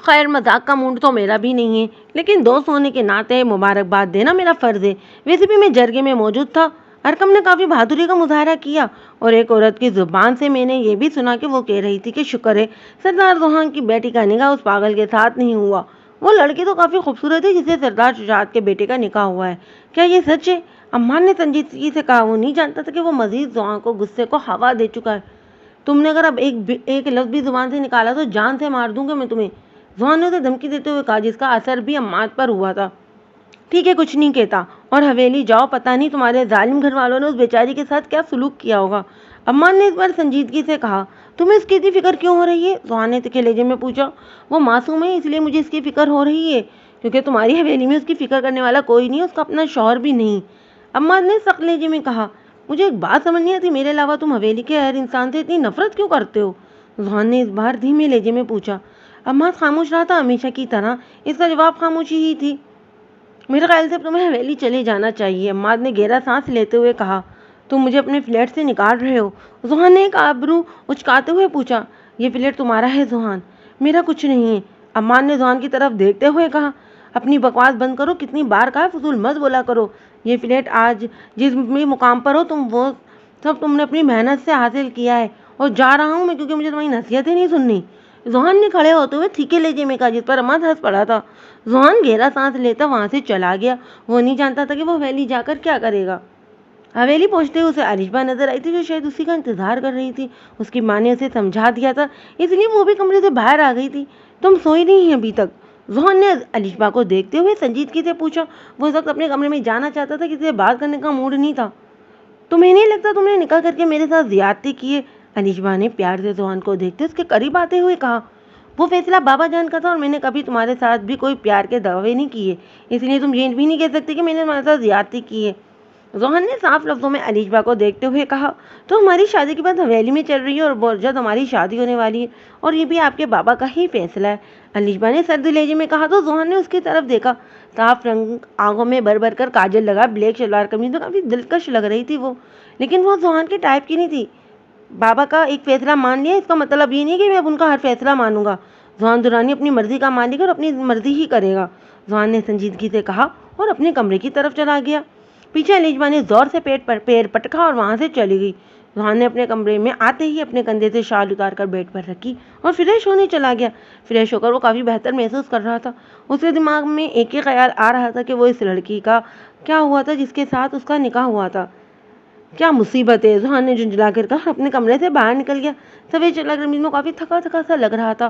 خیر، مذاق کا موڈ تو میرا بھی نہیں ہے، لیکن دوست ہونے کے ناطے مبارکباد دینا میرا فرض ہے۔ ویسے بھی میں جرگے میں موجود تھا۔ ارکم نے کافی بہادری کا مظاہرہ کیا، اور ایک عورت کی زبان سے میں نے یہ بھی سنا کہ وہ کہہ رہی تھی کہ شکر ہے سردار ذوحان کی بیٹی کا نکاح اس پاگل کے ساتھ نہیں ہوا۔ وہ لڑکی تو کافی خوبصورت ہے جسے سردار شجاعت کے بیٹے کا نکاح ہوا ہے۔ کیا یہ سچ ہے؟ امان نے سنجیدگی سے کہا، وہ نہیں جانتا تھا کہ وہ مزید ذوحان کو غصے کو ہوا دے چکا ہے۔ تم نے اگر اب ایک لفظ بھی زبان سے نکالا تو جان سے مار دوں گا میں تمہیں، ذوحان نے اسے دھمکی دیتے ہوئے کہا، جس کا اثر بھی اماد پر ہوا تھا۔ ٹھیک ہے، کچھ نہیں کہتا، اور حویلی جاؤ، پتہ نہیں تمہارے ظالم گھر والوں نے اس بیچاری کے ساتھ کیا سلوک کیا ہوگا۔ امان نے اس بار سنجیدگی سے کہا، تمہیں اس کی اتنی فکر کیوں ہو رہی ہے؟ ذوحان نے تکھے لہجے میں پوچھا۔ وہ معصوم ہے، اس لیے مجھے اس کی فکر ہو رہی ہے، کیونکہ تمہاری حویلی میں اس کی فکر کرنے والا کوئی نہیں، اس کا اپنا شوہر بھی نہیں۔ امان نے سخت لہجے میں کہا، مجھے ایک بات سمجھ نہیں آتی، میرے علاوہ تم حویلی کے ہر انسان سے اتنی نفرت کیوں کرتے ہو؟ ذوحان نے اس بار دھیمے لہجے میں پوچھا۔ امان خاموش رہا تھا، ہمیشہ کی طرح اس کا جواب خاموشی ہی تھی۔ میرے خیال سے اب تمہیں حویلی چلے جانا چاہیے، اماد نے گہرا سانس لیتے ہوئے کہا۔ تم مجھے اپنے فلیٹ سے نکال رہے ہو؟ ذوحان نے ایک آبرو اچکاتے ہوئے پوچھا۔ یہ فلیٹ تمہارا ہے ذوحان، میرا کچھ نہیں ہے، امان نے زوہان کی طرف دیکھتے ہوئے کہا۔ اپنی بکواس بند کرو، کتنی بار کہا فضول مت بولا کرو۔ یہ فلیٹ آج جس بھی مقام پر ہو تم، وہ سب تم نے اپنی محنت سے حاصل کیا ہے، اور جا رہا ہوں میں کیونکہ مجھے تمہاری نصیحتیں نہیں سننی۔ زوہان نے کھڑے ہوتے ہوئے تھیکے لہجے میں کہا، جس پر امان ہنس پڑا تھا۔ زوہان گہرا سانس لیتا وہاں سے چلا گیا۔ وہ نہیں جانتا تھا کہ وہ حویلی جا کر کیا کرے گا۔ حویلی پہنچتے ہی اسے علیشبا نظر آئی تھی، جو شاید اسی کا انتظار کر رہی تھی۔ اس کی ماں نے اسے سمجھا دیا تھا، اس لیے وہ بھی کمرے سے باہر آ گئی تھی۔ تم سوئی نہیں ہیں ابھی تک؟ زوہان نے علیشبا کو دیکھتے ہوئے سنجیدگی سے پوچھا۔ وہ اس وقت اپنے کمرے میں جانا چاہتا تھا، کسی سے بات کرنے کا موڈ نہیں تھا۔ تمہیں نہیں لگتا تم نے نکاح کر کے میرے ساتھ زیادتی کی ہے؟ علیشبا نے پیار سے زوہان کو دیکھتے اس کے قریب آتے ہوئے کہا۔ وہ فیصلہ بابا جان کا تھا، اور میں نے کبھی تمہارے ساتھ بھی کوئی پیار کے دعوے نہیں کیے، اس لیے تم یہ بھی نہیں کہہ سکتے کہ میں نے تمہارے ساتھ زیادتی کی ہے۔ زوہان نے صاف لفظوں میں علیشبا کو دیکھتے ہوئے کہا، تو ہماری شادی کے بعد حویلی میں چل رہی ہے، اور جب ہماری شادی ہونے والی ہے، اور یہ بھی آپ کے بابا کا ہی فیصلہ ہے، علیشبا نے سرد لہجے میں کہا۔ تو زوہان نے اس کی طرف دیکھا۔ صاف رنگ آنکھوں میں بھر بھر کر کاجل لگا بلیک شلوار قمیض میں کافی دلکش لگ رہی تھی وہ، لیکن وہ زوہان کے ٹائپ کی نہیں تھی۔ بابا کا ایک فیصلہ مان لیا، اس کا مطلب یہ نہیں کہ میں اب ان کا ہر فیصلہ مانوں گا۔ زوہان درانی اپنی مرضی کا مالک ہے اور اپنی مرضی ہی کرے گا، زوہان نے سنجیدگی سے کہا اور اپنے کمرے کی طرف چلا گیا۔ پیچھے علیشبا نے زور سے پیر پٹکا اور وہاں سے چلی گئی۔ زوہان نے اپنے کمرے میں آتے ہی اپنے کندھے سے شال اتار کر بیڈ پر رکھی اور فریش ہونے چلا گیا۔ فریش ہو کر وہ کافی بہتر محسوس کر رہا تھا۔ اس کے دماغ میں ایک ہی خیال آ رہا تھا کہ وہ اس لڑکی کا کیا ہوا تھا جس کے ساتھ اس کا نکاح ہوا تھا۔ کیا مصیبت ہے، زوہان نے جھنجھلا کر کہا اور اپنے کمرے سے باہر نکل گیا۔ سفید شلوار قمیض میں کافی تھکا تھکا سا لگ رہا تھا۔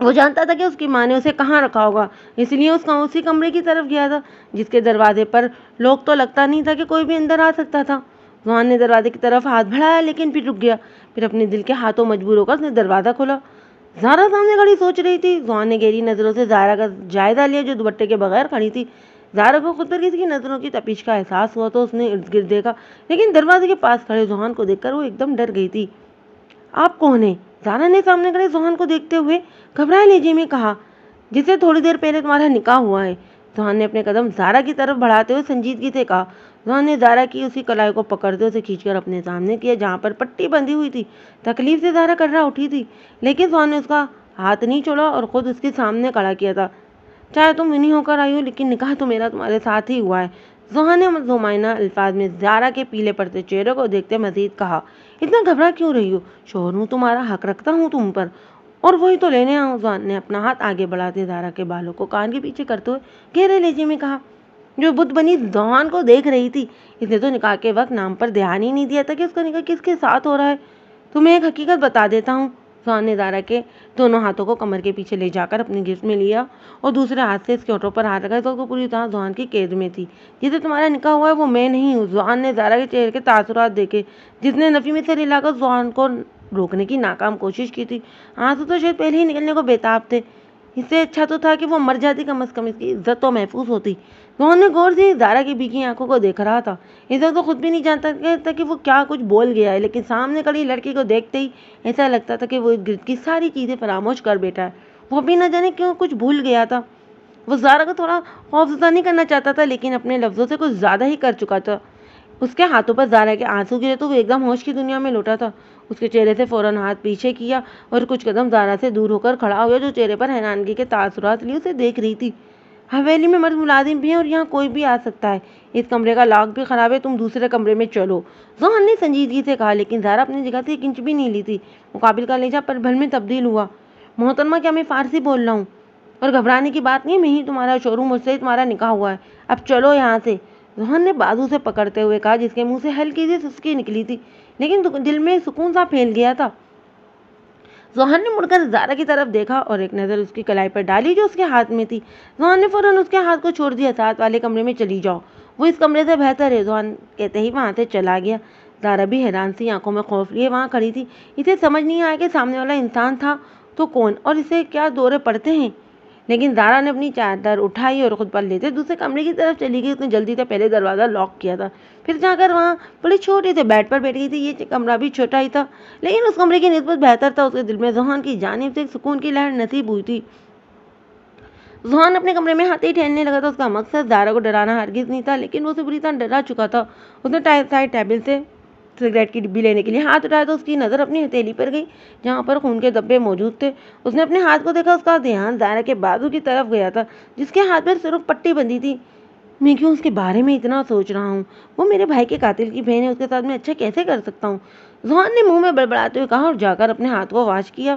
وہ جانتا تھا کہ اس کی ماں نے اسے کہاں رکھا ہوگا، اس لیے اس کا اسی کمرے کی طرف گیا تھا جس کے دروازے پر لوگ تو لگتا نہیں تھا کہ کوئی بھی اندر آ سکتا تھا۔ زوہان نے دروازے کی طرف ہاتھ بڑھایا، لیکن پھر رک گیا۔ پھر اپنے دل کے ہاتھوں مجبور ہو کر اس نے دروازہ کھولا۔ زہرا سامنے کھڑی سوچ رہی تھی۔ زوہان نے گہری نظروں سے زہرا کا جائزہ لیا، جو دوپٹے کے بغیر کھڑی تھی۔ زہرا کو خود پر کسی کی نظروں کی تپش کا احساس ہوا تو اس نے ارد گرد دیکھا، لیکن دروازے کے پاس کھڑے زوہان کو دیکھ کر وہ ایک دم ڈر گئی تھی۔ آپ کون ہیں؟ زہرا نے سامنے کھڑے زوہان کو دیکھتے ہوئے گھبرائے لہجے میں کہا۔ جس سے تھوڑی دیر پہلے تمہارا نکاح ہوا ہے، زوہان نے اپنے قدم زہرا کی طرف بڑھاتے ہوئے سنجیدگی سے کہا۔ زوہان نے زہرا کی اسی کلائی کو پکڑتے اسے کھینچ کر اپنے سامنے کیا جہاں پر پٹی بندھی ہوئی تھی۔ تکلیف سے زہرا کرا اٹھی تھی، لیکن زوہان نے اس کا ہاتھ نہیں چھوڑا اور خود اس کے سامنے کھڑا کیا تھا۔ چاہے تم نہیں ہو کر آئی ہو، لیکن نکاح تو میرا تمہارے ساتھ ہی ہوا ہے، زوہان نے مظلومانہ الفاظ میں زہرا کے پیلے پڑتے چہرے کو دیکھتے مزید کہا۔ اتنا گھبرا کیوں رہی ہو؟ شوہر ہوں تمہارا، حق رکھتا ہوں تم پر، اور وہی تو لینے آؤں۔ زوہان نے اپنا ہاتھ آگے بڑھاتے زہرا کے بالوں کو کان کے پیچھے کرتے ہوئے گہرے لہجے میں کہا، جو بت بنی زوہان کو دیکھ رہی تھی۔ اس نے تو نکاح کے وقت نام پر دھیان ہی نہیں دیا تھا کہ اس کا نکاح کس کے ساتھ ہو رہا ہے۔ تمہیں ایک حقیقت بتا دیتا ہوں۔ زوہان نے زہرا کے دونوں ہاتھوں کو کمر کے پیچھے لے جا کر اپنے گرفت میں لیا اور دوسرے ہاتھ سے اس کے ہونٹوں پر ہاتھ رکھا۔ اس وقت وہ پوری طرح زوہان کی قید میں تھی۔ جسے تمہارا نکاح ہوا ہے وہ میں نہیں ہوں۔ زوہان نے زہرا کے چہرے کے تاثرات دیکھے، جس نے نفی میں سر ہلا کر زوہان کو روکنے کی ناکام کوشش کی تھی۔ آنسو تو شاید پہلے ہی نکلنے کو بےتاب تھے۔ اس سے اچھا تو تھا کہ وہ مر جاتی، کم از کم اس کی عزت تو محفوظ ہوتی۔ زوہان نے غور سے زہرا کی بھیگی آنکھوں کو دیکھ رہا تھا۔ اس وقت وہ خود بھی نہیں جانتا تھا کہ وہ کیا کچھ بول گیا ہے، لیکن سامنے کھڑی لڑکی کو دیکھتے ہی ایسا لگتا تھا کہ وہ ارد گرد کی ساری چیزیں فراموش کر بیٹھا ہے۔ وہ بھی نہ جانے کیوں کچھ بھول گیا تھا۔ وہ زہرا کو تھوڑا خوفزدہ نہیں کرنا چاہتا تھا، لیکن اپنے لفظوں سے کچھ زیادہ ہی کر چکا تھا۔ اس کے ہاتھوں پر زہرا کے آنسو گرے تو وہ ایک دم ہوش کی دنیا میں لوٹا تھا۔ اس کے چہرے سے فوراً ہاتھ پیچھے کیا اور کچھ قدم زہرا سے دور ہو کر کھڑا ہوا، جو چہرے پر حیرانگی کے تاثرات لیے اسے دیکھ رہی تھی۔ حویلی میں مرد ملازم بھی ہیں اور یہاں کوئی بھی آ سکتا ہے۔ اس کمرے کا لاک بھی خراب ہے، تم دوسرے کمرے میں چلو، زوہان نے سنجیدگی سے کہا، لیکن زہرا اپنی جگہ سے ایک انچ بھی نہیں لی تھی۔ مقابل کا لہجہ پل بھر میں تبدیل ہوا۔ محترمہ، کیا میں فارسی بول رہا ہوں؟ اور گھبرانے کی بات نہیں، میں ہی تمہارا شوہر ہوں، مجھ سے ہی تمہارا نکاح ہوا ہے، اب چلو یہاں سے، زوہان نے بازو سے پکڑتے ہوئے کہا، جس کے منہ سے ہلکی سی سسکی نکلی تھی، لیکن دل میں سکون سا پھیل گیا تھا۔ زوہان نے مڑ کر زہرا کی طرف دیکھا اور ایک نظر اس کی کلائی پر ڈالی جو اس کے ہاتھ میں تھی۔ زوہان نے فوراً اس کے ہاتھ کو چھوڑ دیا۔ ساتھ والے کمرے میں چلی جاؤ، وہ اس کمرے سے بہتر ہے، زوہان کہتے ہی وہاں سے چلا گیا۔ زہرا بھی حیران سی آنکھوں میں خوف لیے وہاں کھڑی تھی۔ اسے سمجھ نہیں آیا کہ سامنے والا انسان تھا تو کون اور اسے کیا دورے پڑتے ہیں، لیکن زہرا نے اپنی چادر اٹھائی اور خود پر لیتے دوسرے کمرے کی طرف چلی گئی۔ اس نے جلدی سے پہلے دروازہ لاک کیا تھا، پھر جا کر وہاں بڑے چھوٹے سے بیڈ پر بیٹھ گئی تھی۔ یہ کمرہ بھی چھوٹا ہی تھا، لیکن اس کمرے کی نسبت بہتر تھا۔ اس کے دل میں زوہان کی جانب سے ایک سکون کی لہر نصیب ہوئی تھی۔ زوہان اپنے کمرے میں ہاتھ ہی ٹھہرنے لگا تھا۔ اس کا مقصد زہرا کو ڈرانا ہرگز نہیں تھا، لیکن وہ اسے بری طرح ڈرا چکا تھا۔ اس نے سائڈ ٹیبل سے سگریٹ کی ڈبی لینے کے لیے ہاتھ اٹھایا تو اس کی نظر اپنی ہتھیلی پر گئی جہاں پر خون کے دھبے موجود تھے۔ اس نے اپنے ہاتھ کو دیکھا، اس کا دھیان زہرا کے بازو کی طرف گیا تھا جس کے ہاتھ پر سرخ پٹی بندھی تھی۔ میں کیوں اس کے بارے میں اتنا سوچ رہا ہوں؟ وہ میرے بھائی کے قاتل کی بہن ہے، اس کے ساتھ میں اچھا کیسے کر سکتا ہوں؟ ذوحان نے منہ میں بڑبڑاتے ہوئے کہا اور جا کر اپنے ہاتھ کو واش کیا۔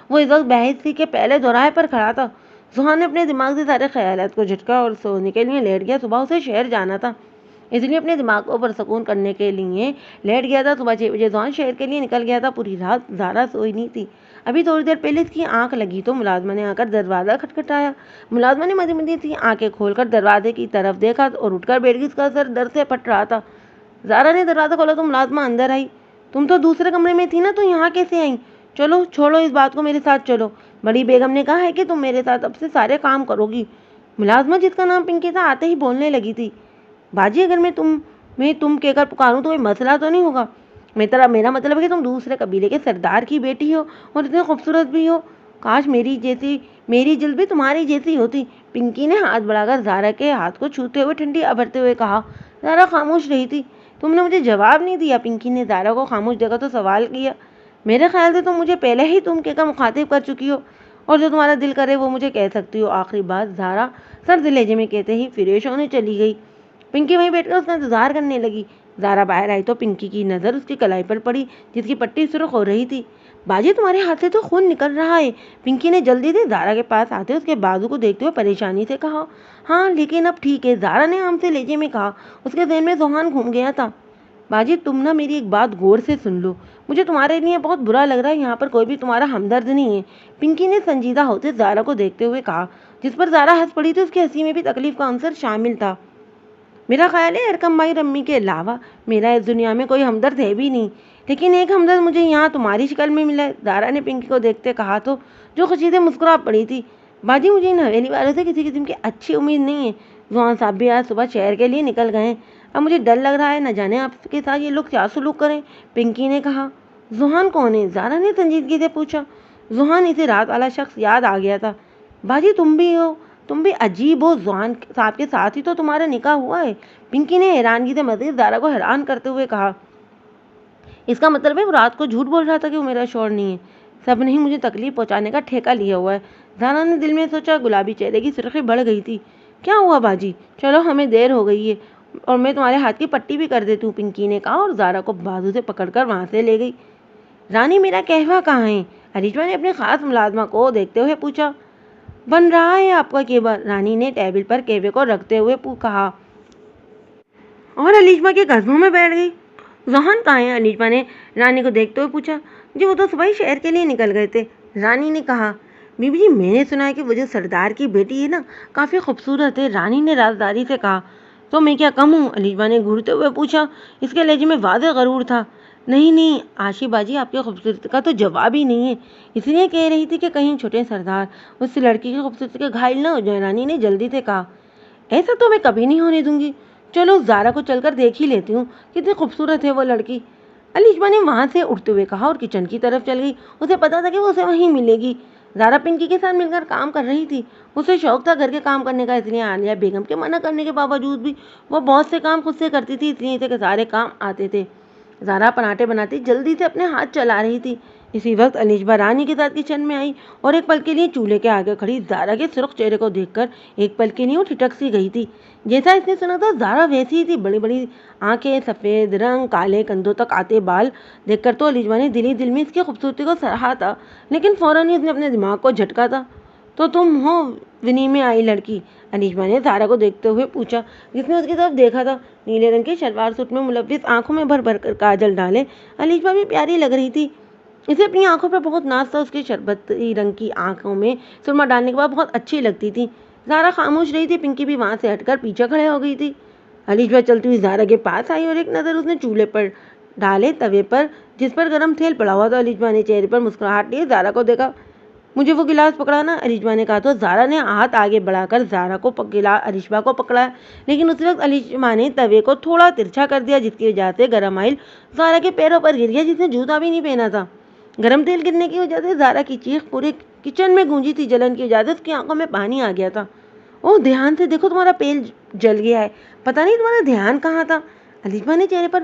وہ اس وقت بحث تھی کہ پہلے دوراہے پر کھڑا تھا۔ ذوحان نے اپنے دماغ سے سارے خیالات کو جھٹکا اور سونے کے لیے لیٹ گیا۔ صبح اسے شہر جانا تھا، اس لیے اپنے دماغ کو پرسکون کرنے کے لیے لیٹ گیا تھا۔ صبح 6 بجے ذوحان شہر کے لیے نکل گیا تھا۔ پوری رات زہرا سوئی نہیں تھی۔ ابھی تھوڑی دیر پہلے اس کی آنکھ لگی تو ملازمہ نے آ کر دروازہ کھٹکھٹایا۔ ملازمہ نے مدی مدی سی آنکھیں کھول کر دروازے کی طرف دیکھا اور اٹھ کر بیٹھ گئی۔ اس کا سر درد سے پھٹ رہا تھا۔ زہرا نے دروازہ کھولا تو ملازمہ اندر آئی۔ تم تو دوسرے کمرے میں تھی نا، تو یہاں کیسے آئی؟ چلو چھوڑو اس بات کو، میرے ساتھ چلو۔ بڑی بیگم نے کہا ہے کہ تم میرے ساتھ اب سے سارے کام کرو گی۔ ملازمہ جس کا نام پنکی تھا آتے ہی بولنے لگی تھی، باجی اگر میں تم کہہ کر پکاروں تو کوئی مسئلہ تو نہیں ہوگا؟ میرا مطلب ہے کہ تم دوسرے قبیلے کے سردار کی بیٹی ہو اور اتنی خوبصورت بھی ہو۔ کاش میری جلد بھی تمہاری جیسی ہوتی۔ پنکی نے ہاتھ بڑھا کر زہرا کے ہاتھ کو چھوتے ہوئے ٹھنڈی ابھرتے ہوئے کہا۔ زہرا خاموش رہی تھی۔ تم نے مجھے جواب نہیں دیا۔ پنکی نے زہرا کو خاموش دیکھا تو سوال کیا۔ میرے خیال سے تم مجھے پہلے ہی تم کہہ کر مخاطب کر چکی ہو، اور جو تمہارا دل کرے وہ مجھے کہہ سکتی ہو۔ آخری بات زہرا سرد لہجے میں کہتے ہی فریش ہونے چلی گئی۔ پنکی وہیں بیٹھ کر اس کا انتظار کرنے لگی۔ زہرا باہر آئی تو پنکی کی نظر اس کی کلائی پر پڑی جس کی پٹی سرخ ہو رہی تھی۔ باجی تمہارے ہاتھ سے تو خون نکل رہا ہے۔ پنکی نے جلدی سے زہرا کے پاس آتے اس کے بازو کو دیکھتے ہوئے پریشانی سے کہا۔ ہاں لیکن اب ٹھیک ہے، زہرا نے عام سے لہجے میں کہا۔ اس کے ذہن میں ذوحان گھوم گیا تھا۔ باجی تم نا میری ایک بات غور سے سن لو، مجھے تمہارے لیے بہت برا لگ رہا ہے، یہاں پر کوئی بھی تمہارا ہمدرد نہیں ہے۔ پنکی نے سنجیدہ ہوتے زہرا کو دیکھتے ہوئے کہا، جس پر زہرا ہنس پڑی تھی۔ اس کی ہنسی میں بھی تکلیف کا عنصر شامل تھا۔ میرا خیال ہے ارکم بھائی رمی کے علاوہ میرا اس دنیا میں کوئی ہمدرد ہے بھی نہیں، لیکن ایک ہمدرد مجھے یہاں تمہاری شکل میں ملا ہے۔ زہرا نے پنکی کو دیکھتے کہا تو جو خوشی سے مسکرا پڑی تھی۔ باجی مجھے ان حویلی والوں سے کسی قسم کی اچھی امید نہیں ہے۔ ذوحان صاحب بھی آج صبح شہر کے لیے نکل گئے ہیں۔ اب مجھے ڈر لگ رہا ہے، نہ جانے آپ کے ساتھ یہ لوگ کیا سلوک کریں۔ پنکی نے کہا۔ ذوحان کون ہے؟ زہرا نے سنجیدگی سے پوچھا۔ ذوحان اسے رات والا شخص یاد آ گیا تھا۔ باجی تم بھی عجیب ہو، ذوحان صاحب کے ساتھ ہی تو تمہارا نکاح ہوا ہے۔ پنکی نے حیرانگی سے مزید زہرا کو حیران کرتے ہوئے کہا۔ اس کا مطلب ہے وہ رات کو جھوٹ بول رہا تھا کہ وہ میرا شوہر نہیں ہے؟ سب نے ہی مجھے تکلیف پہنچانے کا ٹھیکہ لیا ہوا ہے۔ زہرا نے دل میں سوچا۔ گلابی چہرے کی سرخی بڑھ گئی تھی۔ کیا ہوا باجی؟ چلو ہمیں دیر ہو گئی ہے اور میں تمہارے ہاتھ کی پٹی بھی کر دیتی ہوں، پنکی نے کہا اور زہرا کو بازو سے پکڑ کر وہاں سے لے گئی۔ رانی میرا قہوہ کہاں ہے؟ عریشہ نے اپنے خاص ملازمہ کو دیکھتے ہوئے پوچھا۔ بن رہا ہے آپ کا قہوہ، رانی نے ٹیبل پر قہوے کو رکھتے ہوئے کہا اور علیشہ کے قدموں میں بیٹھ گئی۔ ذوحان کہاں ہے؟ علیشہ نے رانی کو دیکھتے ہوئے پوچھا۔ جی وہ تو صبح ہی شہر کے لیے نکل گئے تھے، رانی نے کہا۔ بی بی جی میں نے سنا ہے کہ وہ جو سردار کی بیٹی ہے نا کافی خوبصورت ہے، رانی نے رازداری سے کہا۔ تو میں کیا کم ہوں؟ علیشہ نے گھورتے ہوئے پوچھا۔ اس کے لہجے میں واضح غرور تھا۔ نہیں آشی باجی آپ کی خوبصورتی کا تو جواب ہی نہیں ہے، اس لیے کہہ رہی تھی کہ کہیں چھوٹے سردار اس لڑکی کی خوبصورتی کے گھائل نہ ہو جائیں، رانی نے جلدی سے کہا۔ ایسا تو میں کبھی نہیں ہونے دوں گی، چلو زہرا کو چل کر دیکھ ہی لیتی ہوں کتنی خوبصورت ہے وہ لڑکی، علیشہ نے وہاں سے اٹھتے ہوئے کہا اور کچن کی طرف چل گئی۔ اسے پتا تھا کہ وہ اسے وہیں ملے گی۔ زہرا پنکی کے ساتھ مل کر کام کر رہی تھی، اسے شوق تھا گھر کے کام کرنے کا، اس لیے عالیہ بیگم کے منع کرنے کے باوجود بھی وہ بہت سے کام خود سے کرتی تھی، اس لیے اسے سارے کام آتے تھے۔ زہرا پراٹھے بناتی جلدی سے اپنے ہاتھ چلا رہی تھی۔ اسی وقت علیشہ رانی کے ساتھ کچن میں آئی اور ایک پل کے لیے چولہے کے آگے کھڑی زہرا کے سرخ چہرے کو دیکھ کر ایک پل کے لیے وہ ٹھٹک سی گئی تھی۔ جیسا اس نے سنا تھا زہرا ویسی ہی تھی، بڑی بڑی آنکھیں، سفید رنگ، کالے کندھوں تک آتے بال دیکھ کر تو علیشہ نے دل میں اس کی خوبصورتی کو سراہا تھا، لیکن فوراً ہی اس نے اپنے دماغ کو جھٹکا تھا۔ تو تم ہو ونی میں آئی لڑکی؟ علیشہ نے زہرا کو دیکھتے ہوئے پوچھا، جس نے اس کی طرف دیکھا تھا۔ نیلے رنگ کے شلوار سوٹ میں ملوث آنکھوں میں بھر کر کاجل ڈالے علیشہ بھی پیاری لگ رہی تھی۔ اسے اپنی آنکھوں پر بہت ناز تھا، اس کی شربتی رنگ کی آنکھوں میں سرما ڈالنے کے بعد بہت اچھی لگتی تھی۔ زہرا خاموش رہی تھی، پنکی بھی وہاں سے ہٹ کر پیچھے کھڑے ہو گئی تھی۔ علیشہ چلتی ہوئی زہرا کے پاس آئی اور ایک نظر اس نے چولہے پر ڈالے توے پر جس پر گرم تیل پڑا ہوا تھا۔ علیشہ نے چہرے پر مسکراہٹ لیے زہرا کو دیکھا۔ مجھے وہ گلاس پکڑانا، علیشہ نے کہا تو زہرا نے ہاتھ آگے بڑھا کر علیشہ کو پکڑا، لیکن اس وقت علیشہ نے توے کو تھوڑا ترچھا کر دیا، جس کی وجہ سے گرم آئل زہرا کے پیروں پر گر گیا، جس نے جوتا بھی نہیں پہنا تھا۔ گرم تیل گرنے کی وجہ سے زہرا کی چیخ پورے کچن میں گونجی تھی، جلن کی وجہ سے اس کی آنکھوں میں پانی آ گیا تھا۔ اوہ دھیان سے دیکھو، تمہارا پیل جل گیا ہے، پتہ نہیں تمہارا دھیان کہاں تھا؟ علیشہ نے چہرے پر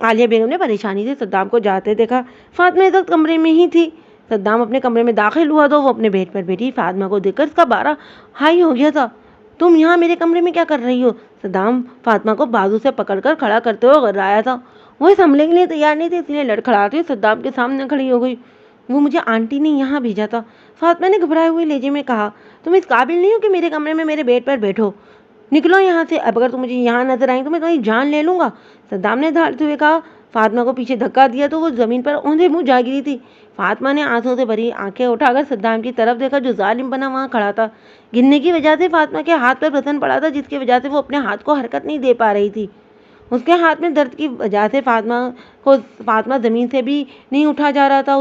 عالیہ بیگم نے پریشانی سے صدام کو جاتے دیکھا۔ فاطمہ اس وقت کمرے میں ہی تھی۔ صدام اپنے کمرے میں داخل ہوا تو وہ اپنے بیڈ پر بیٹھی فاطمہ کو دیکھ کر اس کا پارا ہائی ہو گیا تھا۔ تم یہاں میرے کمرے میں کیا کر رہی ہو؟ صدام فاطمہ کو بازو سے پکڑ کر کھڑا کرتے ہوئے غرایا تھا۔ وہ اس حملے کے لیے تیار نہیں تھی، اس لیے لڑکھڑاتی صدام کے سامنے کھڑی ہو گئی۔ وہ مجھے آنٹی نے یہاں بھیجا تھا، فاطمہ نے گھبرائے ہوئے لہجے میں کہا۔ تم اس قابل نہیں ہو کہ میرے کمرے میں میرے بیڈ پر بیٹھو، نکلو یہاں سے، اب اگر تم مجھے یہاں نظر آئی تو میں تمہاری جان لے لوں گا، صدام نے دھاڑتے ہوئے کہا۔ فاطمہ کو پیچھے دھکا دیا تو وہ زمین پر اوندھے منہ جا گری تھی۔ فاطمہ نے آنسوں سے بھری آنکھیں اٹھا کر صدام کی طرف دیکھا جو ظالم بنا وہاں کھڑا تھا۔ گرنے کی وجہ سے فاطمہ کے ہاتھ پر پھسن پڑا تھا، جس کی وجہ سے وہ اپنے ہاتھ کو حرکت نہیں دے پا رہی تھی۔ اس کے ہاتھ میں درد کی وجہ سے فاطمہ زمین سے بھی نہیں اٹھا جا رہا تھا۔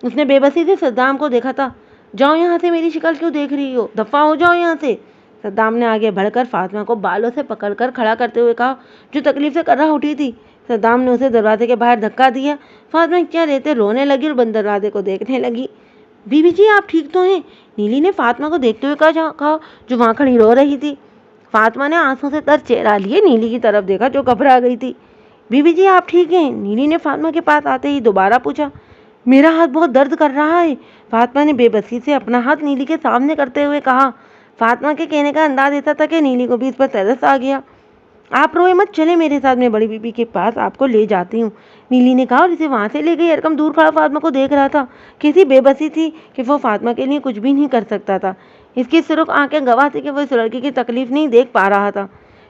اس نے بے بسی سے صدام کو دیکھا تھا۔ جاؤ یہاں سے، میری شکل کیوں دیکھ رہی ہو، دفع ہو جاؤ یہاں سے، صدام نے آگے بڑھ کر فاطمہ کو بالوں سے پکڑ کر کھڑا کرتے ہوئے کہا، جو تکلیف سے کر رہا اٹھی تھی۔ صدام نے اسے دروازے کے باہر دھکا دیا۔ فاطمہ کیا رہتے رونے لگی اور بند دروازے کو دیکھنے لگی۔ بی بی جی آپ ٹھیک تو ہیں؟ نیلی نے فاطمہ کو دیکھتے ہوئے کہا جو وہاں کھڑی رو رہی تھی۔ فاطمہ نے آنسوں سے تر چہرہ لیے نیلی کی طرف دیکھا جو گھبرا گئی تھی۔ بی بی جی آپ ٹھیک ہیں؟ نیلی نے فاطمہ کے پاس آتے ہی دوبارہ پوچھا۔ میرا ہاتھ بہت درد کر رہا ہے، فاطمہ نے بے بسی سے اپنا ہاتھ نیلی کے سامنے کرتے ہوئے کہا۔ فاطمہ کے کہنے کا انداز ایسا تھا کہ نیلی کو بھی اس پر ترس آ گیا۔ آپ روئے مت، چلے میرے ساتھ، میں بڑی بی بی کے پاس آپ کو لے جاتی ہوں، نیلی نے کہا اور اسے وہاں سے لے گئی۔ ارقم دور کھڑا فاطمہ کو دیکھ رہا تھا، کیسی بے بسی تھی کہ وہ فاطمہ کے لیے کچھ بھی نہیں کر سکتا تھا۔ اس کی سرخ آنکھیں گواہ تھی کہ وہ اس لڑکی کی تکلیف نہیں دیکھ پا رہا تھا۔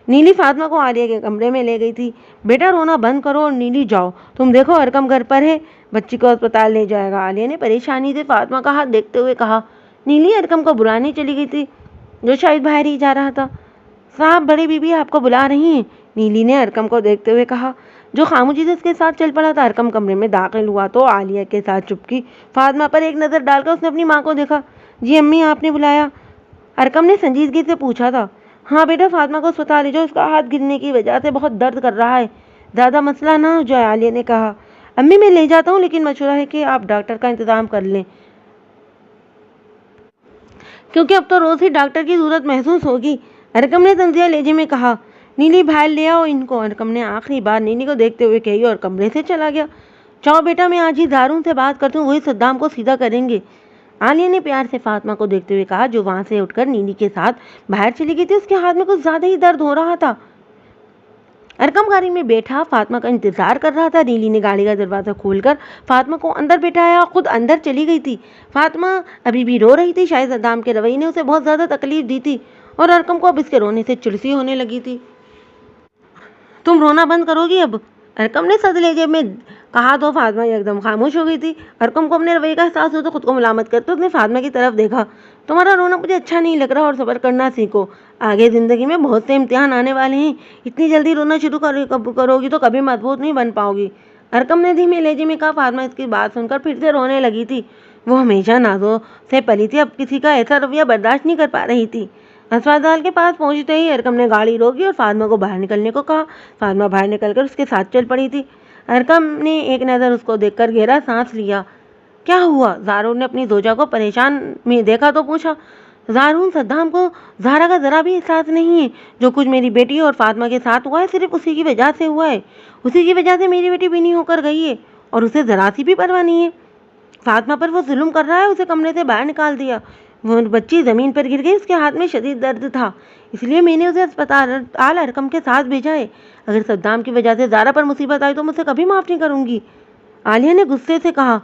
نیلی فاطمہ کو عالیہ کے کمرے میں لے گئی تھی۔ بیٹا رونا بند کرو اور نیلی جاؤ، تم دیکھو ارقم گھر پر ہے، بچی کو اسپتال لے جائے گا، عالیہ نے پریشانی سے فاطمہ کا ہاتھ دیکھتے ہوئے کہا۔ نیلی ارقم کو بلانے چلی گئی تھی جو شاید باہر ہی جا رہا تھا۔ صاحب بڑی بی بی آپ کو بلا رہی ہیں، نیلی نے ارقم کو دیکھتے ہوئے کہا جو خاموشی سے اس کے ساتھ چل پڑا تھا۔ ارقم کمرے میں داخل ہوا تو عالیہ کے ساتھ چپکی فاطمہ پر ایک نظر ڈال کر اس نے اپنی ماں کو دیکھا۔ جی امی آپ نے بلایا؟ ارقم نے سنجیدگی سے پوچھا تھا۔ ہاں بیٹا فاطمہ کو اسپتال لے جاؤ، اس کا ہاتھ گرنے کی وجہ سے بہت درد کر رہا ہے، زیادہ مسئلہ نہ ہو جائے، عالیہ نے کہا۔ امی میں لے جاتا ہوں، لیکن مشورہ ہے کہ آپ ڈاکٹر کا انتظام کر لیں کیونکہ اب تو روز ہی ڈاکٹر کی ضرورت محسوس ہوگی، ارقم نے تنزیہ لہجے میں کہا۔ نیلی باہر لے آؤ ان کو، ارقم نے آخری بار نیلی کو دیکھتے ہوئے کہی اور کمرے سے چلا گیا۔ چاؤ بیٹا میں آج ہی دارون سے بات کرتی ہوں، وہی صدام کو سیدھا کریں گے، عالیہ نے پیار سے فاطمہ کو دیکھتے ہوئے کہا جو وہاں سے اٹھ کر نیلی کے ساتھ باہر چلی گئی تھی۔ اس کے ہاتھ میں کچھ زیادہ ہی درد ہو رہا تھا۔ ارقم گاڑی میں بیٹھا فاطمہ کا انتظار کر رہا تھا۔ نیلی نے گاڑی کا دروازہ کھول کر فاطمہ کو اندر بٹھایا، خود اندر چلی گئی تھی۔ فاطمہ ابھی بھی رو رہی تھی، شاید صدام کے رویے نے اسے بہت زیادہ تکلیف دی تھی اور ارقم کو اب اس کے رونے سے چڑسی ہونے لگی تھی۔ تم رونا بند کرو گی اب، ارقم نے سخت لہجے میں کہا تو فاطمہ ایک دم خاموش ہو گئی تھی۔ ارقم کو اپنے رویے کا احساس ہوا تو خود کو ملامت کرتے اس نے فاطمہ کی طرف دیکھا۔ تمہارا رونا مجھے اچھا نہیں لگ رہا اور صبر کرنا سیکھو، آگے زندگی میں بہت سے امتحان آنے والے ہیں، اتنی جلدی رونا شروع کرو گی تو کبھی مضبوط نہیں بن پاؤ گی، ارقم نے دھیمے لہجے میں کہا۔ فاطمہ اس کی بات سن کر پھر سے رونے لگی تھی۔ وہ ہمیشہ نازوں سے پلی تھی، اب کسی کا ایسا رویہ برداشت نہیں کر پا رہی تھی۔ اسپتال کے پاس پہنچتے ہی ارقم نے گاڑی روکی اور فاطمہ کو باہر نکلنے کو کہا۔ فاطمہ باہر نکل کر اس کے ساتھ چل پڑی تھی۔ ارقم نے ایک نظر اس کو دیکھ کر گہرا سانس لیا۔ کیا ہوا؟ زارون نے اپنی زوجہ کو پریشان میں دیکھا تو پوچھا۔ زارون صدام کو زہرا کا ذرا بھی احساس نہیں ہے، جو کچھ میری بیٹی اور فاطمہ کے ساتھ ہوا ہے صرف اسی کی وجہ سے ہوا ہے، اسی کی وجہ سے میری بیٹی بینی ہو کر گئی ہے اور اسے ذرا سی بھی پرواہ نہیں ہے۔ فاطمہ پر وہ ظلم کر رہا ہے، اسے کمرے سے باہر نکال دیا، وہ بچی زمین پر گر گئی، اس کے ہاتھ میں شدید درد تھا، اس لیے میں نے اسے اسپتال ارقم کے ساتھ بھیجا ہے، اگر صدام کی وجہ سے زارا پر مصیبت آئی تو میں اسے کبھی معاف نہیں کروں گی، عالیہ نے غصے سے کہا۔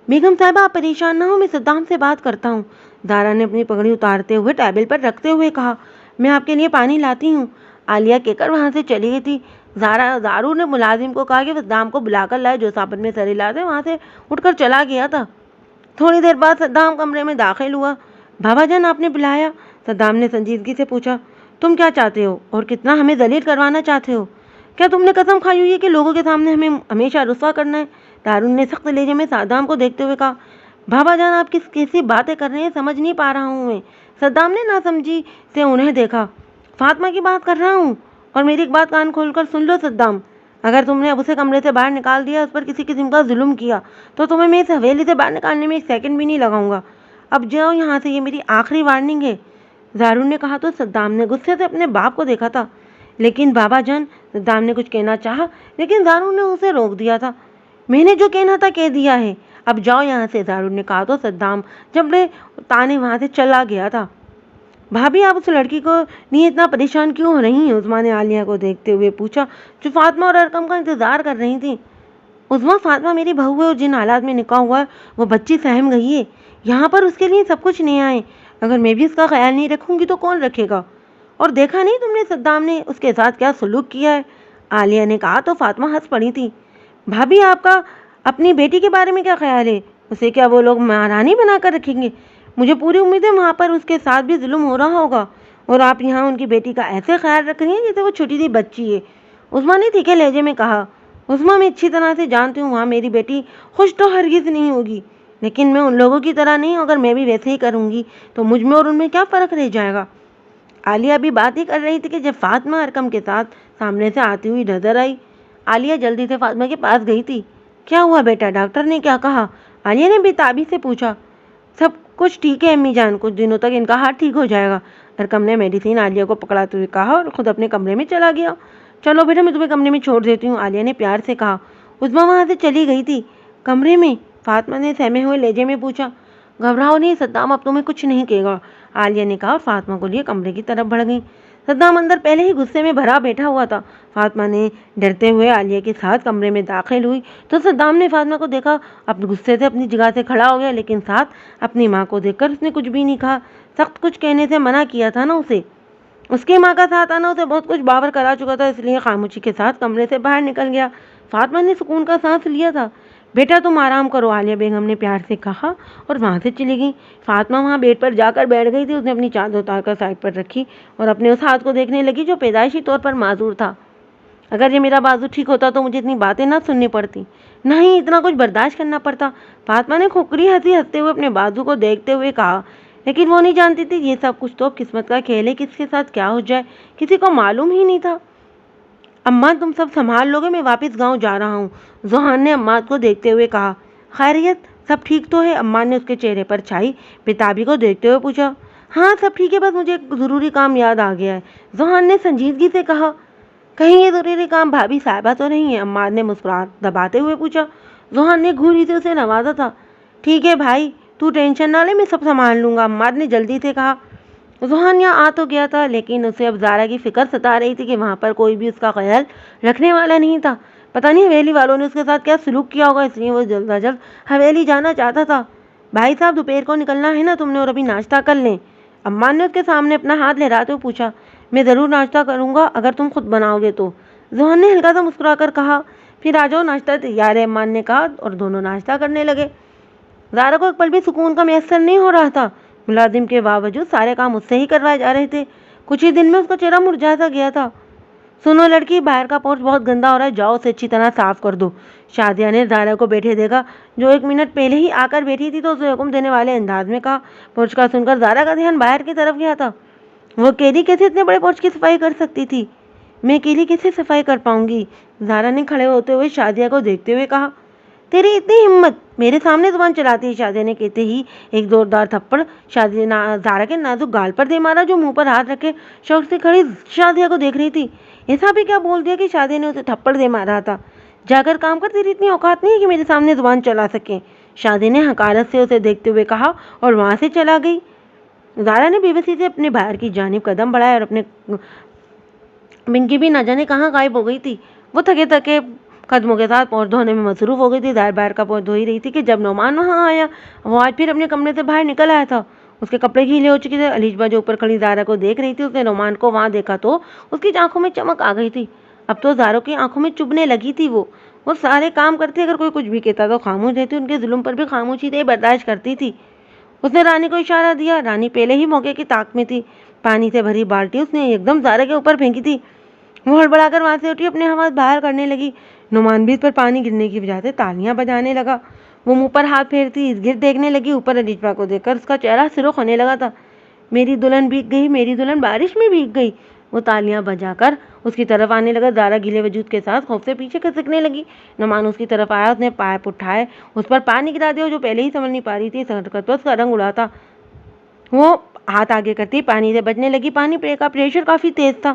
بیگم صاحبہ آپ پریشان نہ ہو، میں صدام سے بات کرتا ہوں، زارا نے اپنی پگڑی اتارتے ہوئے ٹیبل پر رکھتے ہوئے کہا۔ میں آپ کے لیے پانی لاتی ہوں، عالیہ کہہ کر وہاں سے چلی گئی تھی۔ زارو نے ملازم کو کہا کہ وہ صدام کو بلا کر لائے، جو صابن میں سر ہلاتے وہاں سے اٹھ کر چلا گیا تھا۔ تھوڑی دیر بعد صدام کمرے میں داخل ہوا۔ بابا جان آپ نے بلایا؟ صدام نے سنجیدگی سے پوچھا۔ تم کیا چاہتے ہو اور کتنا ہمیں ذلیل کروانا چاہتے ہو؟ کیا تم نے قسم کھائی ہوئی ہے کہ لوگوں کے سامنے ہمیں ہمیشہ رسوا کرنا ہے؟ دارون نے سخت لہجے میں صدام کو دیکھتے ہوئے کہا۔ بابا جان آپ کیسی باتیں کر رہے ہیں، سمجھ نہیں پا رہا ہوں میں، صدام نے ناسمجھی سے انہیں دیکھا۔ فاطمہ کی بات کر رہا ہوں، اور میری ایک بات کان کھول کر سن لو صدام، اگر تم نے اب اسے کمرے سے باہر نکال دیا، اس پر کسی قسم کا ظلم کیا تو تمہیں میں اس حویلی سے باہر نکالنے میں ایک سیکنڈ بھی نہیں لگاؤں گا، اب جاؤ یہاں سے، یہ میری آخری وارننگ ہے، زارون نے کہا تو صدام نے غصے سے اپنے باپ کو دیکھا تھا۔ لیکن بابا جان، صدام نے کچھ کہنا چاہا لیکن زارو نے اسے روک دیا تھا۔ میں نے جو کہنا تھا کہہ دیا ہے، اب جاؤ یہاں سے، زارو نے کہا تو صدام جبڑے تانے وہاں سے چلا گیا تھا۔ بھابھی آپ اس لڑکی کو لیے اتنا پریشان کیوں ہو رہی ہیں؟ عظمیٰ نے عالیہ کو دیکھتے ہوئے پوچھا، جو فاطمہ اور ارقم کا انتظار کر رہی تھی۔ عظمیٰ، فاطمہ میری بہو ہے اور جن حالات میں نکاح ہوا ہے وہ بچی سہم گئی ہے، یہاں پر اس کے لیے سب کچھ نیا ہے، اگر میں بھی اس کا خیال نہیں رکھوں گی تو کون رکھے گا؟ اور دیکھا نہیں تم نے صدام نے اس کے ساتھ کیا سلوک کیا ہے؟ عالیہ نے کہا تو فاطمہ ہنس پڑی تھی۔ بھابھی آپ کا اپنی بیٹی کے بارے میں کیا خیال ہے؟ اسے کیا وہ لوگ مہارانی بنا کر رکھیں گے؟ مجھے پوری امید ہے وہاں پر اس کے ساتھ بھی ظلم ہو رہا ہوگا، اور آپ یہاں ان کی بیٹی کا ایسے خیال رکھ رہی ہیں جیسے وہ چھوٹی سی بچی ہے۔ عظمیٰ نے تیکھے لہجے میں کہا، عظمیٰ میں اچھی طرح سے جانتی ہوں وہاں میری بیٹی خوش تو ہرگز نہیں ہوگی، لیکن میں ان لوگوں کی طرح نہیں ہوں، اگر میں بھی ویسے ہی کروں گی تو مجھ میں اور ان میں کیا فرق رہ جائے گا؟ عالیہ ابھی بات ہی کر رہی تھی کہ جب فاطمہ ارقم کے ساتھ سامنے سے آتی ہوئی نظر آئی۔ عالیہ جلدی سے فاطمہ کے پاس گئی تھی۔ کیا ہوا بیٹا، ڈاکٹر نے کیا کہا؟ عالیہ نے بےتابی سے پوچھا۔ سب کچھ ٹھیک ہے امی جان، کچھ دنوں تک ان کا ہاتھ ٹھیک ہو جائے گا، ارقم نے میڈیسین عالیہ کو پکڑاتے ہوئے کہا اور خود اپنے کمرے میں چلا گیا۔ چلو بیٹا میں تمہیں کمرے میں چھوڑ دیتی ہوں، عالیہ نے پیار سے کہا۔ عظمیٰ وہاں سے چلی گئی تھی۔ کمرے میں؟ فاطمہ نے سہمے ہوئے لہجے میں پوچھا۔ گھبراؤ نہیں، صدام اب تمہیں کچھ نہیں کہے گا، عالیہ نے کہا اور فاطمہ کو لیے کمرے کی طرف بڑھ گئی۔ صدام اندر پہلے ہی غصے میں بھرا بیٹھا ہوا تھا۔ فاطمہ نے ڈرتے ہوئے عالیہ کے ساتھ کمرے میں داخل ہوئی تو صدام نے فاطمہ کو دیکھا، اپنے غصے سے اپنی جگہ سے کھڑا ہو گیا، لیکن ساتھ اپنی ماں کو دیکھ کر اس نے کچھ بھی نہیں کہا۔ سخت کچھ کہنے سے منع کیا تھا نا اسے، اس کی ماں کا ساتھ آنا اسے بہت کچھ باور کرا چکا تھا، اس لیے خاموشی کے ساتھ کمرے سے باہر نکل گیا۔ فاطمہ نے سکون کا سانس لیا تھا۔ بیٹا تم آرام کرو، عالیہ بیگم نے پیار سے کہا اور وہاں سے چلی گئی۔ فاطمہ وہاں بیڈ پر جا کر بیٹھ گئی تھی۔ اس نے اپنی چادر اتار کر سائڈ پر رکھی اور اپنے اس ہاتھ کو دیکھنے لگی جو پیدائشی طور پر معذور تھا۔ اگر یہ میرا بازو ٹھیک ہوتا تو مجھے اتنی باتیں نہ سننی پڑتی، نہیں اتنا کچھ برداشت کرنا پڑتا۔ فاطمہ نے کھوکھری ہنسی ہنستے ہوئے اپنے بازو کو دیکھتے ہوئے کہا، لیکن وہ نہیں جانتی تھی یہ سب کچھ تو قسمت کا کھیل ہے، کس کے ساتھ کیا ہو جائے کسی کو معلوم ہی نہیں تھا۔ اماں تم سب سنبھال لوگے، میں واپس گاؤں جا رہا ہوں، ذوحان نے اماں کو دیکھتے ہوئے کہا۔ خیریت، سب ٹھیک تو ہے؟ اماں نے اس کے چہرے پر چھائی بےتابی کو دیکھتے ہوئے پوچھا۔ ہاں سب ٹھیک ہے، بس مجھے ایک ضروری کام یاد آ گیا ہے، ذوحان نے سنجیدگی سے کہا۔ کہیں یہ ضروری کام بھابھی صاحبہ تو نہیں ہے؟ اماں نے مسکراہٹ دباتے ہوئے پوچھا۔ ذوحان نے گھوری سے اسے نوازا تھا۔ ٹھیک ہے بھائی، تو ٹینشن نہ لے، میں سب سنبھال لوں گا، اماں نے جلدی سے کہا۔ ذوحان یہاں آ تو گیا تھا لیکن اسے اب زارا کی فکر ستا رہی تھی کہ وہاں پر کوئی بھی اس کا خیال رکھنے والا نہیں تھا۔ پتہ نہیں حویلی والوں نے اس کے ساتھ کیا سلوک کیا ہوگا، اس لیے وہ جلد از جلد حویلی جانا چاہتا تھا۔ بھائی صاحب دوپہر کو نکلنا ہے نا تم نے، اور ابھی ناشتہ کر لیں، اماں نے اس کے سامنے اپنا ہاتھ لہراتے ہوئے پوچھا۔ میں ضرور ناشتہ کروں گا اگر تم خود بناؤ گے تو، ذوحان نے ہلکا سا مسکرا کر کہا۔ پھر آ جاؤ، ناشتہ تیار ہے، اماں نے کہا اور دونوں ناشتہ کرنے لگے۔ زارا کو ایک پل بھی سکون کا میسر نہیں ہو رہا تھا۔ ملازم کے باوجود سارے کام اس سے ہی کروائے جا رہے تھے۔ کچھ ہی دن میں اس کا چہرہ مرجھا سا گیا تھا۔ سنو لڑکی، باہر کا پورچ بہت گندا ہو رہا ہے، جاؤ اسے اچھی طرح صاف کر دو۔ شادیہ نے زارا کو بیٹھے دیکھا جو ایک منٹ پہلے ہی آ کر بیٹھی تھی تو اسے حکم دینے والے انداز میں کہا۔ پورچ کا سن کر زارا کا دھیان باہر کی طرف گیا تھا۔ وہ اکیلی کیسے اتنے بڑے پورچ کی صفائی کر سکتی تھی؟ میں اکیلی کیسے صفائی کر پاؤں گی؟ زارا نے کھڑے ہوتے ہوئے شادیہ کو دیکھتے ہوئے کہا۔ تیری اتنی ہمت، میرے سامنے زبان چلاتی ہے، شادیہ نے کہتے ہی ایک زوردار تھپڑ زارا کے نازک گال پر دے مارا جو منہ پر ہاتھ رکھے شوق سے کھڑی شادیہ کو دیکھ رہی تھی۔ ایسا بھی کیا بول دیا کہ شادیہ نے اسے تھپڑ دے مارا تھا؟ جا کر کام کر، تیری اتنی اوقات نہیں ہے کہ میرے سامنے زبان چلا سکے، شادیہ نے حقارت سے اسے دیکھتے ہوئے کہا اور وہاں سے چلا گئی۔ زارا نے بے بسی سے اپنے باہر کی جانب قدم بڑھایا اور اپنے پنکی بھی نہ جانے کہاں غائب ہو گئی تھی۔ وہ تھکے تھکے قدموں کے ساتھ پونچھ دھونے میں مصروف ہو گئی تھی۔ ظاہر باہر کا پونچھ دھو ہی رہی تھی کہ جب نعمان وہاں آیا۔ وہ آج پھر اپنے کمرے سے باہر نکل آیا تھا۔ اس کے کپڑے گیلے ہو چکے تھے۔ علیشبا جو اوپر کھڑی زارا کو دیکھ رہی تھی، اس نے نعمان کو وہاں دیکھا تو اس کی آنکھوں میں چمک آ گئی تھی۔ اب تو زارا کی آنکھوں میں چبھنے لگی تھی۔ وہ سارے کام کرتی، اگر کوئی کچھ بھی کہتا تو خاموش رہتی، ان کے ظلم پر بھی خاموشی سے برداشت کرتی تھی۔ اس نے رانی کو اشارہ دیا۔ رانی پہلے ہی موقع کی طاق میں تھی۔ پانی سے بھری بالٹی اس نے ایک دم زارا کے اوپر پھینکی تھی۔ وہ ہڑبڑا کر وہاں سے اٹھی، اپنے حواس باہر کرنے لگی۔ نعمان بھی اس پر پانی گرنے کی وجہ سے تالیاں بجانے لگا۔ وہ منہ پر ہاتھ پھیرتی ارد گرد دیکھنے لگی۔ اوپر علیشبا کو دیکھ کر اس کا چہرہ سرخ ہونے لگا تھا۔ میری دلہن بھیگ گئی، میری دلہن بارش میں بھیگ گئی۔ وہ تالیاں بجا کر اس کی طرف آنے لگا۔ زارا گیلے وجود کے ساتھ خوف سے پیچھے کھسکنے لگی۔ نعمان اس کی طرف آیا، اس نے پائپ اٹھائے، اس پر پانی گرا دیا جو پہلے ہی سنبھل نہیں پا رہی تھی۔ اس حرکت پر اس کا رنگ اڑا تھا۔ وہ ہاتھ آگے کرتی پانی سے بچنے لگی۔ پانی کا پریشر کافی تیز تھا۔